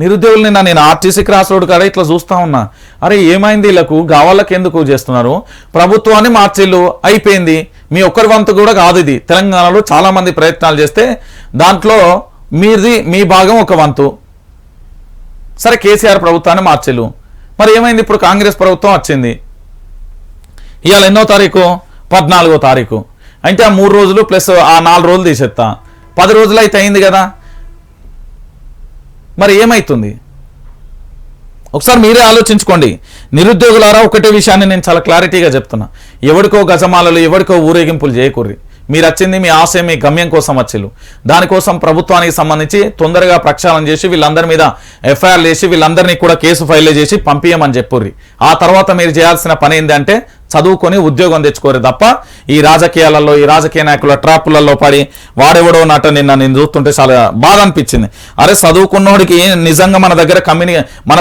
Speaker 1: నిరుద్యోగులు. నేను ఆర్టీసీ క్రాస్ రోడ్ కాడ ఇట్లా చూస్తా ఉన్నా. అరే ఏమైంది వీళ్ళకు? గావాళ్ళకి ఎందుకు చేస్తున్నారు? ప్రభుత్వాన్ని మార్చిల్లు అయిపోయింది. మీ ఒక్కరి వంతు కూడా కాదు ఇది. తెలంగాణలో చాలా మంది ప్రయత్నాలు చేస్తే దాంట్లో మీ భాగం ఒక వంతు. సరే కేసీఆర్ ప్రభుత్వాన్ని మార్చిల్లు. మరి ఏమైంది? ఇప్పుడు కాంగ్రెస్ ప్రభుత్వం వచ్చింది. ఇవాళ ఎన్నో తారీఖు? 14వ తారీఖు. అంటే ఆ 3 రోజులు ప్లస్ ఆ 4 రోజులు తీసేస్తా 10 రోజులు అయితే అయింది కదా. మరి ఏమైతుంది? ఒకసారి మీరే ఆలోచించుకోండి. నిరుద్యోగులారా ఒకటే విషయాన్ని నేను చాలా క్లారిటీగా చెప్తున్నా. ఎవరికో గజమాలలు ఎవరికో ఊరేగింపులు చేయకూర్రి. మీరు వచ్చింది మీ ఆశయం మీ గమ్యం కోసం వచ్చిల్లు. దానికోసం ప్రభుత్వానికి సంబంధించి తొందరగా ప్రక్షాళన చేసి వీళ్ళందరి మీద ఎఫ్ఐఆర్ చేసి వీళ్ళందరినీ కూడా కేసు ఫైల్ చేసి పంపించమని చెప్పుర్రి. ఆ తర్వాత మీరు చేయాల్సిన పని ఏంటంటే చదువుకొని ఉద్యోగం తెచ్చుకోరు తప్ప ఈ రాజకీయాలలో ఈ రాజకీయ నాయకుల ట్రాపులలో పడి వాడెవడో నట నేను చూస్తుంటే చాలా బాధ అనిపించింది. అరే చదువుకున్నోడికి నిజంగా మన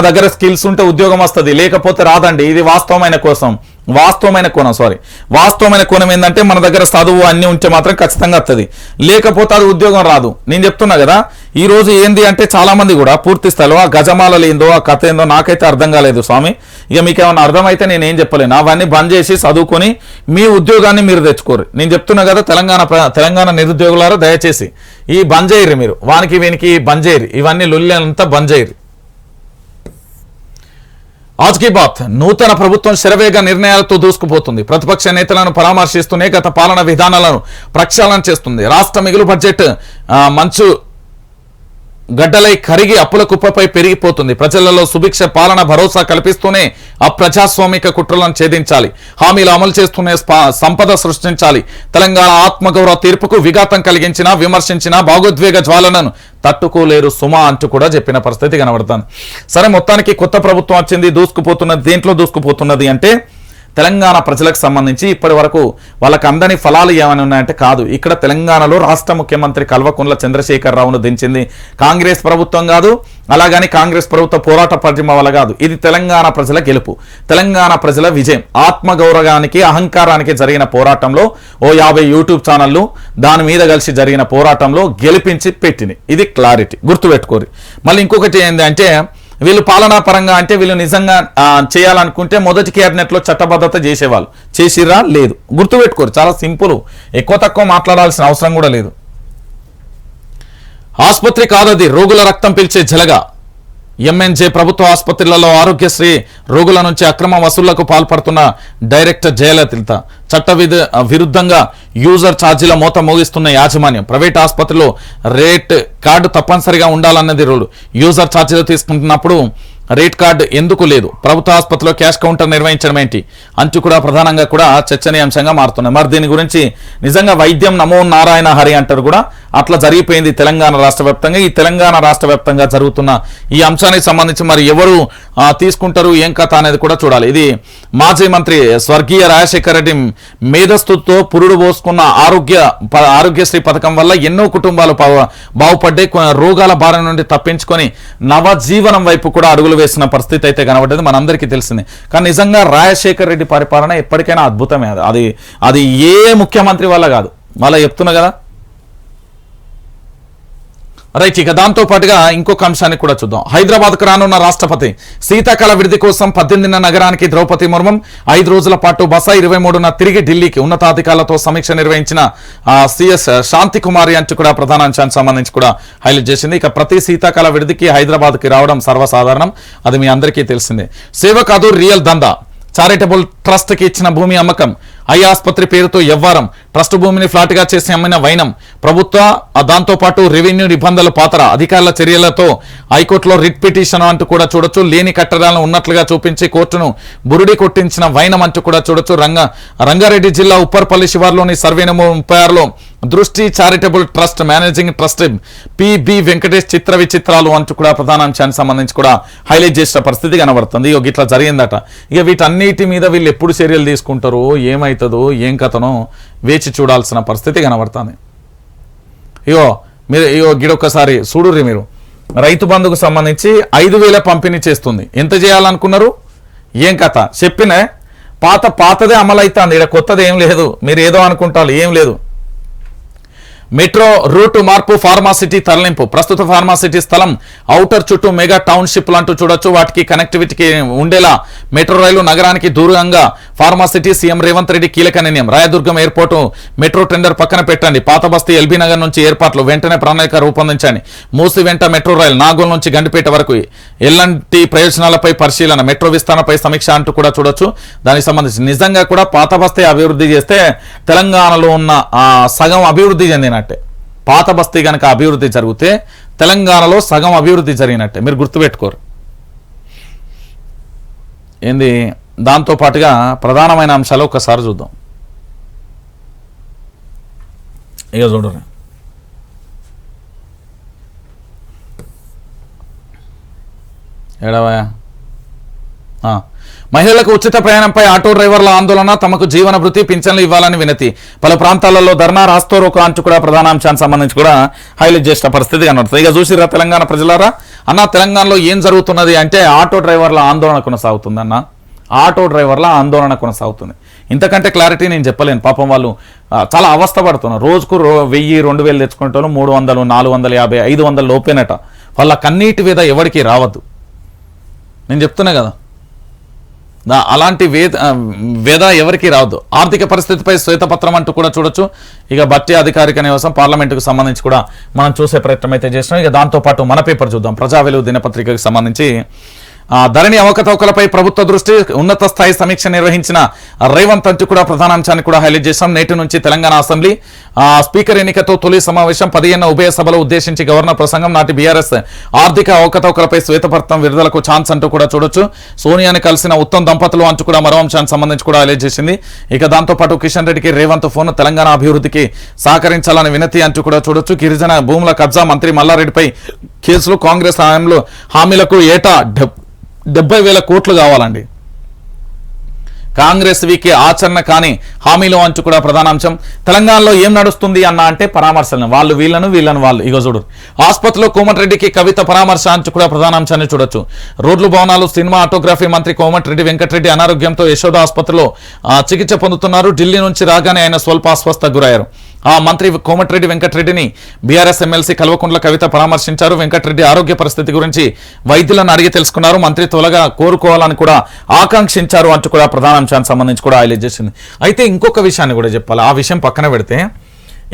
Speaker 1: దగ్గర స్కిల్స్ ఉంటే ఉద్యోగం వస్తుంది, లేకపోతే రాదండి. ఇది వాస్తవమైన కోణం ఏంటంటే మన దగ్గర చదువు అన్ని ఉంటే మాత్రం ఖచ్చితంగా వస్తుంది, లేకపోతే అది ఉద్యోగం రాదు. నేను చెప్తున్నా కదా, ఈ రోజు ఏంది అంటే చాలా మంది కూడా పూర్తి స్థాయిలో ఆ గజమాలలు ఏందో ఆ కథ ఏందో నాకైతే అర్థం కాలేదు స్వామి. ఇక మీకు ఏమైనా అర్థమైతే నేను ఏం చెప్పలేను. అవన్నీ బంద్ చేసి చదువుకొని మీ ఉద్యోగాన్ని మీరు తెచ్చుకోరు. నేను చెప్తున్నా కదా, తెలంగాణ నిరుద్యోగులారా దయచేసి ఈ బంద్ చేయరు మీరు, వీనికి బంద్ చేయరు, ఇవన్నీ లొల్లంతా బంద్ చేయరు. ఆజ్ కీ బాత్. నూతన ప్రభుత్వం శరవేగ నిర్ణయాలతో దూసుకుపోతుంది. ప్రతిపక్ష నేతలను పరామర్శిస్తూనే గత పాలన విధానాలను ప్రక్షాళన చేస్తుంది. రాష్ట్ర మిగులు బడ్జెట్ మంచు గడ్డలై కరిగి అప్పుల కుప్పపై పెరిగిపోతుంది. ప్రజలలో సుభిక్ష పాలన భరోసా కల్పిస్తూనే అప్రజాస్వామిక కుట్రలను ఛేదించాలి. హామీలు అమలు చేస్తూనే సంపద సృష్టించాలి. తెలంగాణ ఆత్మగౌరవ తీర్పుకు విఘాతం కలిగించిన విమర్శించిన భావోద్వేగ జ్వాలను తట్టుకోలేరు సుమా అంటూ కూడా చెప్పిన పరిస్థితి కనబడుతుంది. సరే, మొత్తానికి కొత్త ప్రభుత్వం వచ్చింది, దూసుకుపోతున్నది. దేంట్లో దూసుకుపోతున్నది అంటే తెలంగాణ ప్రజలకు సంబంధించి ఇప్పటి వరకు వాళ్ళకి అందని ఫలాలు ఏమైనా ఉన్నాయంటే కాదు. ఇక్కడ తెలంగాణలో రాష్ట్ర ముఖ్యమంత్రి కల్వకుంట్ల చంద్రశేఖరరావును దించింది కాంగ్రెస్ ప్రభుత్వం కాదు, అలాగని కాంగ్రెస్ ప్రభుత్వ పోరాట పద్మ వల్ల కాదు. ఇది తెలంగాణ ప్రజల గెలుపు, తెలంగాణ ప్రజల విజయం. ఆత్మగౌరవానికి అహంకారానికి జరిగిన పోరాటంలో 50 యూట్యూబ్ ఛానళ్లు దాని మీద కలిసి జరిగిన పోరాటంలో గెలిపించి పెట్టింది. ఇది క్లారిటీ, గుర్తుపెట్టుకోరు. మళ్ళీ ఇంకొకటి ఏంటంటే వీళ్ళు పాలనా పరంగా అంటే వీళ్ళు నిజంగా చేయాలనుకుంటే మొదటి క్యాబినెట్లో చట్టబద్ధత చేసేవాళ్ళు. చేసిరా? లేదు. గుర్తుపెట్టుకోరు, చాలా సింపుల్, ఎక్కువ తక్కువ మాట్లాడాల్సిన అవసరం కూడా లేదు. ఆసుపత్రి కాదది, రోగుల రక్తం పీల్చే జలగా. ఎంఎన్జే ప్రభుత్వ ఆసుపత్రులలో ఆరోగ్యశ్రీ రోగుల నుంచి అక్రమ వసూళ్లకు పాల్పడుతున్న డైరెక్టర్ జయలలిత. చట్ట విరుద్ధంగా యూజర్ ఛార్జీల మోత మోగిస్తున్న యాజమాన్యం. ప్రైవేట్ ఆసుపత్రిలో రేట్ కార్డు తప్పనిసరిగా ఉండాలన్నది రూల్. యూజర్ ఛార్జీలు తీసుకుంటున్నప్పుడు రేట్ కార్డు ఎందుకు లేదు? ప్రభుత్వ ఆసుపత్రిలో క్యాష్ కౌంటర్ నిర్వహించడం ఏంటి అంటూ కూడా ప్రధానంగా కూడా చర్చనీయాంశంగా మారుతున్నాయి. మరి దీని గురించి నిజంగా వైద్యం నమో నారాయణ హరి అంటారు కూడా, అట్లా జరిగిపోయింది తెలంగాణ రాష్ట్ర వ్యాప్తంగా. ఈ తెలంగాణ రాష్ట్ర వ్యాప్తంగా జరుగుతున్న ఈ అంశానికి సంబంధించి మరి ఎవరు తీసుకుంటారు ఏం కథ అనేది కూడా చూడాలి. ఇది మాజీ మంత్రి స్వర్గీయ రాజశేఖర రెడ్డి మేధస్తుతో పురుడు పోసుకున్న ఆరోగ్యశ్రీ పథకం వల్ల ఎన్నో కుటుంబాలు బాగుపడ్డాయి. రోగాల బారి నుండి తప్పించుకొని నవజీవనం వైపు కూడా అడుగులు వేసిన పరిస్థితి అయితే కనబడ్డది, మనందరికీ తెలిసింది. కానీ నిజంగా రాజశేఖర రెడ్డి పరిపాలన ఎప్పటికైనా అద్భుతమే. అది ఏ ముఖ్యమంత్రి వల్ల కాదు, మళ్ళీ చెప్తున్నా కదా. రైట్, ఇక దాంతో పాటుగా ఇంకొక అంశాన్ని కూడా చూద్దాం. హైదరాబాద్కు రానున్న రాష్ట్రపతి శీతాకాల విడిది కోసం 18న నగరానికి ద్రౌపది ముర్ము 5 రోజుల పాటు బస. 23న తిరిగి ఢిల్లీకి. ఉన్నతాధికారులతో సమీక్ష నిర్వహించిన సిఎస్ శాంతి కుమారి అంటూ కూడా ప్రధాన అంశానికి సంబంధించి కూడా హైలైట్ చేసింది. ఇక ప్రతి శీతాకాల విడిదికి హైదరాబాద్కి రావడం సర్వసాధారణం, అది మీ అందరికీ తెలిసిందే. సేవ కాదు రియల్ దందా. చారిటబుల్ ట్రస్ట్కి ఇచ్చిన భూమి అమ్మకం. ఐ ఆసుపత్రి పేరుతో ఎవ్వారం. ట్రస్ట్ భూమిని ఫ్లాట్గా చేసి అమ్మిన వైనం. ప్రభుత్వ దాంతోపాటు రెవెన్యూ నిబంధనల పాత్ర. అధికారుల చర్యలతో హైకోర్టులో రిట్ పిటిషన్ అంటూ కూడా చూడొచ్చు. లేని కట్టడాలను ఉన్నట్లుగా చూపించి కోర్టును బురుడి కొట్టించిన వైనం అంటూ కూడా చూడొచ్చు. రంగారెడ్డి జిల్లా ఉప్పర్పల్లి శివార్లోని సర్వే నెంబర్ 36లో Drishti charitable trust managing trust PB Venkatesh చిత్ర విచిత్రాలు అంటూ కూడా ప్రధాన అంశానికి సంబంధించి కూడా హైలైట్ చేసిన పరిస్థితి కనబడుతుంది. ఇట్లా జరిగిందట. ఇక వీటన్నిటి మీద వీళ్ళు ఎప్పుడు చర్యలు తీసుకుంటారో, ఏమవుతుందో, ఏం కథనో వేచి చూడాల్సిన పరిస్థితి కనబడుతుంది. మీరు గిడొక్కసారి చూడుర్రి. మీరు రైతు బంధుకు సంబంధించి 5,000 పంపిణీ చేస్తుంది. ఎంత చేయాలనుకున్నారు, ఏం కథ చెప్పినే పాతదే అమలు అవుతుంది. ఇక్కడ కొత్తది ఏం లేదు, మీరు ఏదో అనుకుంటారు, ఏం లేదు. మెట్రో రూటు మార్పు. ఫార్మాసిటీ తరలింపు. ప్రస్తుత ఫార్మాసిటీ స్థలం ఔటర్ చుట్టూ మెగా టౌన్షిప్లు అంటూ చూడొచ్చు. వాటికి కనెక్టివిటీకి ఉండేలా మెట్రో రైలు నగరానికి దూరంగా ఫార్మాసిటీ. సీఎం రేవంత్ రెడ్డి కీలక నిర్ణయం. రాయదుర్గం ఎయిర్పోర్టు మెట్రో టెండర్ పక్కన పెట్టండి. పాత బస్తీ ఎల్బీ నగర్ నుంచి ఏర్పాట్లు వెంటనే ప్రణాళిక రూపొందించండి. మూసి వెంట మెట్రో రైలు నాగోల్ నుంచి గండిపేట వరకు ఎలాంటి ప్రయోజనాలపై పరిశీలన. మెట్రో విస్తరణపై సమీక్ష అంటూ కూడా చూడొచ్చు. దానికి సంబంధించి నిజంగా కూడా పాత బస్తీ అభివృద్ధి చేస్తే తెలంగాణలో ఉన్న సగం అభివృద్ధి చెందినట్టే. పాత బస్తీ కనుక అభివృద్ధి జరిగితే తెలంగాణలో సగం అభివృద్ధి జరిగినట్టే, మీరు గుర్తుపెట్టుకోరు. ఏంది దాంతో పాటుగా ప్రధానమైన అంశాలు ఒకసారి చూద్దాం. ఇక చూడరు ఏడవా. మహిళలకు ఉచిత ప్రయాణంపై ఆటో డ్రైవర్ల ఆందోళన, తమకు జీవన భృతి పింఛన్లు ఇవ్వాలని వినతి. పలు ప్రాంతాలలో ధర్నా, రాస్తోరోకో అంటూ కూడా ప్రధాన అంశానికి సంబంధించి కూడా హైలైట్ చేసిన పరిస్థితి కనబడుతుంది. ఇక చూసిరా తెలంగాణ ప్రజలారా, అన్న తెలంగాణలో ఏం జరుగుతున్నది అంటే ఆటో డ్రైవర్ల ఆందోళన కొనసాగుతుంది. అన్న ఆటో డ్రైవర్ల ఆందోళన కొనసాగుతుంది. ఇంతకంటే క్లారిటీ నేను చెప్పలేను. పాపం వాళ్ళు చాలా అవస్థ పడుతున్నారు. రోజుకు 1000, 2000 తెచ్చుకుంటారు. 300, 450, 500 లోపేనట. వాళ్ళ కన్నీటి మీద ఎవరికి రావద్దు. నేను చెప్తున్నా కదా, అలాంటి వేద ఎవరికి రావద్దు. ఆర్థిక పరిస్థితిపై శ్వేతపత్రం అంటూ కూడా చూడొచ్చు. ఇక బట్టి అధికారిక నివాసం పార్లమెంటుకు సంబంధించి కూడా మనం చూసే ప్రయత్నం అయితే చేస్తున్నాం. ఇక దాంతోపాటు మన పేపర్ చూద్దాం. ప్రజా వెలుగు దినపత్రికకు సంబంధించి ధరణి అవకతవకలపై ప్రభుత్వ దృష్టి, ఉన్నత స్థాయి సమీక్ష నిర్వహించిన రేవంత్ అంటూ కూడా ప్రధానాంశాన్ని కూడా హైలైట్ చేశాం. నేటి నుంచి తెలంగాణ అసెంబ్లీ స్పీకర్ ఎన్నికతో తొలి సమావేశం. 15వ ఉభయ సభలో ఉద్దేశించి గవర్నర్ ప్రసంగం. నాటి బీఆర్ఎస్ ఆర్థిక అవకతవకలపై శ్వేతపత్రం విడుదలకు ఛాన్స్ అంటూ కూడా చూడొచ్చు. సోనియాని కలిసిన ఉత్తమ్ దంపతులు అంటూ కూడా మరో అంశానికి సంబంధించి కూడా హైలైట్ చేసింది. ఇక దాంతోపాటు కిషన్ రెడ్డికి రేవంత్ ఫోన్, తెలంగాణ అభివృద్ధికి సహకరించాలని వినతి అంటూ కూడా చూడొచ్చు. గిరిజన భూముల కబ్జా, మంత్రి మల్లారెడ్డిపై కేసులు. కాంగ్రెస్ హామీలకు ఏటా 70,000 కోట్లు కావాలండి. కాంగ్రెస్ వీకే ఆచరణ కానీ హామీలు అంటూ కూడా ప్రధానాంశం. తెలంగాణలో ఏం నడుస్తుంది అన్న అంటే పరామర్శలను, వాళ్ళు వీళ్ళను వాళ్ళు. ఇగో చూడు, ఆసుపత్రిలో కోమటిరెడ్డికి కవిత పరామర్శ అంటూ కూడా ప్రధానాంశాన్ని చూడొచ్చు. రోడ్లు, భవనాలు, సినిమా, ఆటోగ్రఫీ మంత్రి కోమటిరెడ్డి వెంకటరెడ్డి అనారోగ్యంతో యశోద ఆసుపత్రిలో చికిత్స పొందుతున్నారు. ఢిల్లీ నుంచి రాగానే ఆయన స్వల్ప అస్వస్థకు గురయ్యారు. మంత్రి కోమటిరెడ్డి వెంకటరెడ్డిని బీఆర్ఎస్ ఎమ్మెల్సీ కల్వకుంట్ల కవిత పరామర్శించారు. వెంకటరెడ్డి ఆరోగ్య పరిస్థితి గురించి వైద్యులను అడిగి తెలుసుకున్నారు. మంత్రి త్వరగా కోరుకోవాలని కూడా ఆకాంక్షించారు అంటూ కూడా ప్రధానాంశానికి సంబంధించి కూడా హైలైట్ చేసింది. అయితే ఇంకొక విషయాన్ని కూడా చెప్పాలి. ఆ విషయం పక్కన పెడితే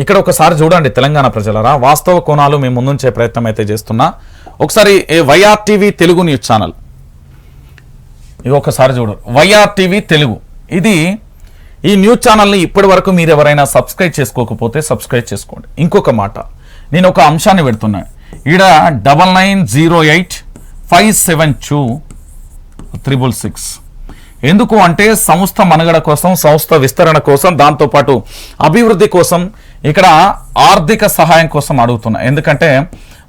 Speaker 1: ఇక్కడ ఒకసారి చూడండి తెలంగాణ ప్రజలరా, వాస్తవ కోణాలు మేము ముందుంచే ప్రయత్నం అయితే చేస్తున్నా. ఒకసారి వైఆర్టీవీ తెలుగు న్యూస్ ఛానల్, ఇది ఒకసారి చూడండి. వైఆర్టీవీ తెలుగు, ఇది ఈ న్యూస్ ఛానల్ని ఇప్పటి వరకు మీరు ఎవరైనా సబ్స్క్రైబ్ చేసుకోకపోతే సబ్స్క్రైబ్ చేసుకోండి. ఇంకొక మాట, నేను ఒక అంశాన్ని పెడుతున్నాను. ఈడ 9908572366. ఎందుకు అంటే సంస్థ మనుగడ కోసం, సంస్థ విస్తరణ కోసం, దాంతోపాటు అభివృద్ధి కోసం, ఇక్కడ ఆర్థిక సహాయం కోసం అడుగుతున్నా. ఎందుకంటే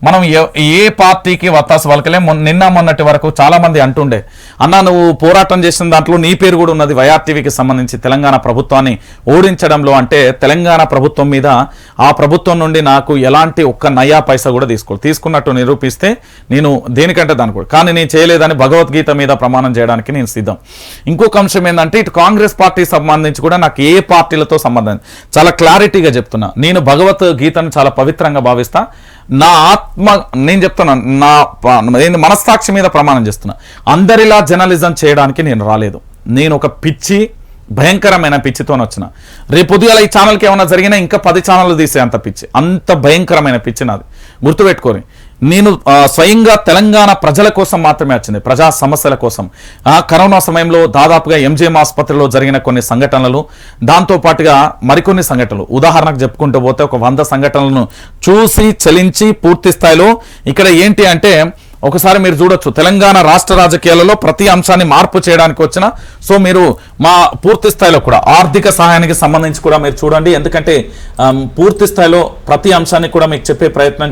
Speaker 1: మనం ఏ పార్టీకి వత్తాసు వాళ్ళకలే. నిన్న మొన్నటి వరకు చాలా మంది అంటుండే, అన్న నువ్వు పోరాటం చేసిన దాంట్లో నీ పేరు కూడా ఉన్నది వైఆర్టీవీకి సంబంధించి తెలంగాణ ప్రభుత్వాన్ని ఓడించడంలో. అంటే తెలంగాణ ప్రభుత్వం మీద, ఆ ప్రభుత్వం నుండి నాకు ఎలాంటి ఒక్క నయా పైసా కూడా తీసుకున్నట్టు నిరూపిస్తే నేను దేనికంటే దాని కూడా, కానీ నేను చేయలేదని భగవద్గీత మీద ప్రమాణం చేయడానికి నేను సిద్ధం. ఇంకొక అంశం ఏంటంటే ఇటు కాంగ్రెస్ పార్టీ సంబంధించి కూడా నాకు ఏ పార్టీలతో సంబంధం చాలా క్లారిటీగా చెప్తున్నా. నేను భగవద్గీతను చాలా పవిత్రంగా భావిస్తా. నా ఆత్మ, నేను చెప్తున్నా, నేను మనస్సాక్షి మీద ప్రమాణం చేస్తున్నా. అందరిలా జర్నలిజం చేయడానికి నేను రాలేదు. నేను ఒక పిచ్చి, భయంకరమైన పిచ్చితో వచ్చిన. రేపు పొద్దుగాల ఈ ఛానల్కి ఏమైనా జరిగినా ఇంకా 10 ఛానళ్ళు తీసే అంత పిచ్చి, అంత భయంకరమైన పిచ్చి నాది. గుర్తుపెట్టుకోని, నేను స్వయంగా తెలంగాణ ప్రజల కోసం మాత్రమే వచ్చింది, ప్రజా సమస్యల కోసం. కరోనా సమయంలో దాదాపుగా ఎంజిఎం ఆసుపత్రిలో జరిగిన కొన్ని సంఘటనలు, దాంతోపాటుగా మరికొన్ని సంఘటనలు, ఉదాహరణకు చెప్పుకుంటూ పోతే ఒక 100 సంఘటనలను చూసి చలించి పూర్తి స్థాయిలో ఇక్కడ ఏంటి అంటే ఒకసారి మీరు చూడొచ్చు, తెలంగాణ రాష్ట్ర రాజకీయాలలో ప్రతి అంశాన్ని మార్పు చేయడానికి వచ్చిన. సో మీరు మా పూర్తి స్థాయిలో కూడా ఆర్థిక సహాయానికి సంబంధించి కూడా మీరు చూడండి. ఎందుకంటే పూర్తి స్థాయిలో ప్రతి అంశాన్ని కూడా మీకు చెప్పే ప్రయత్నం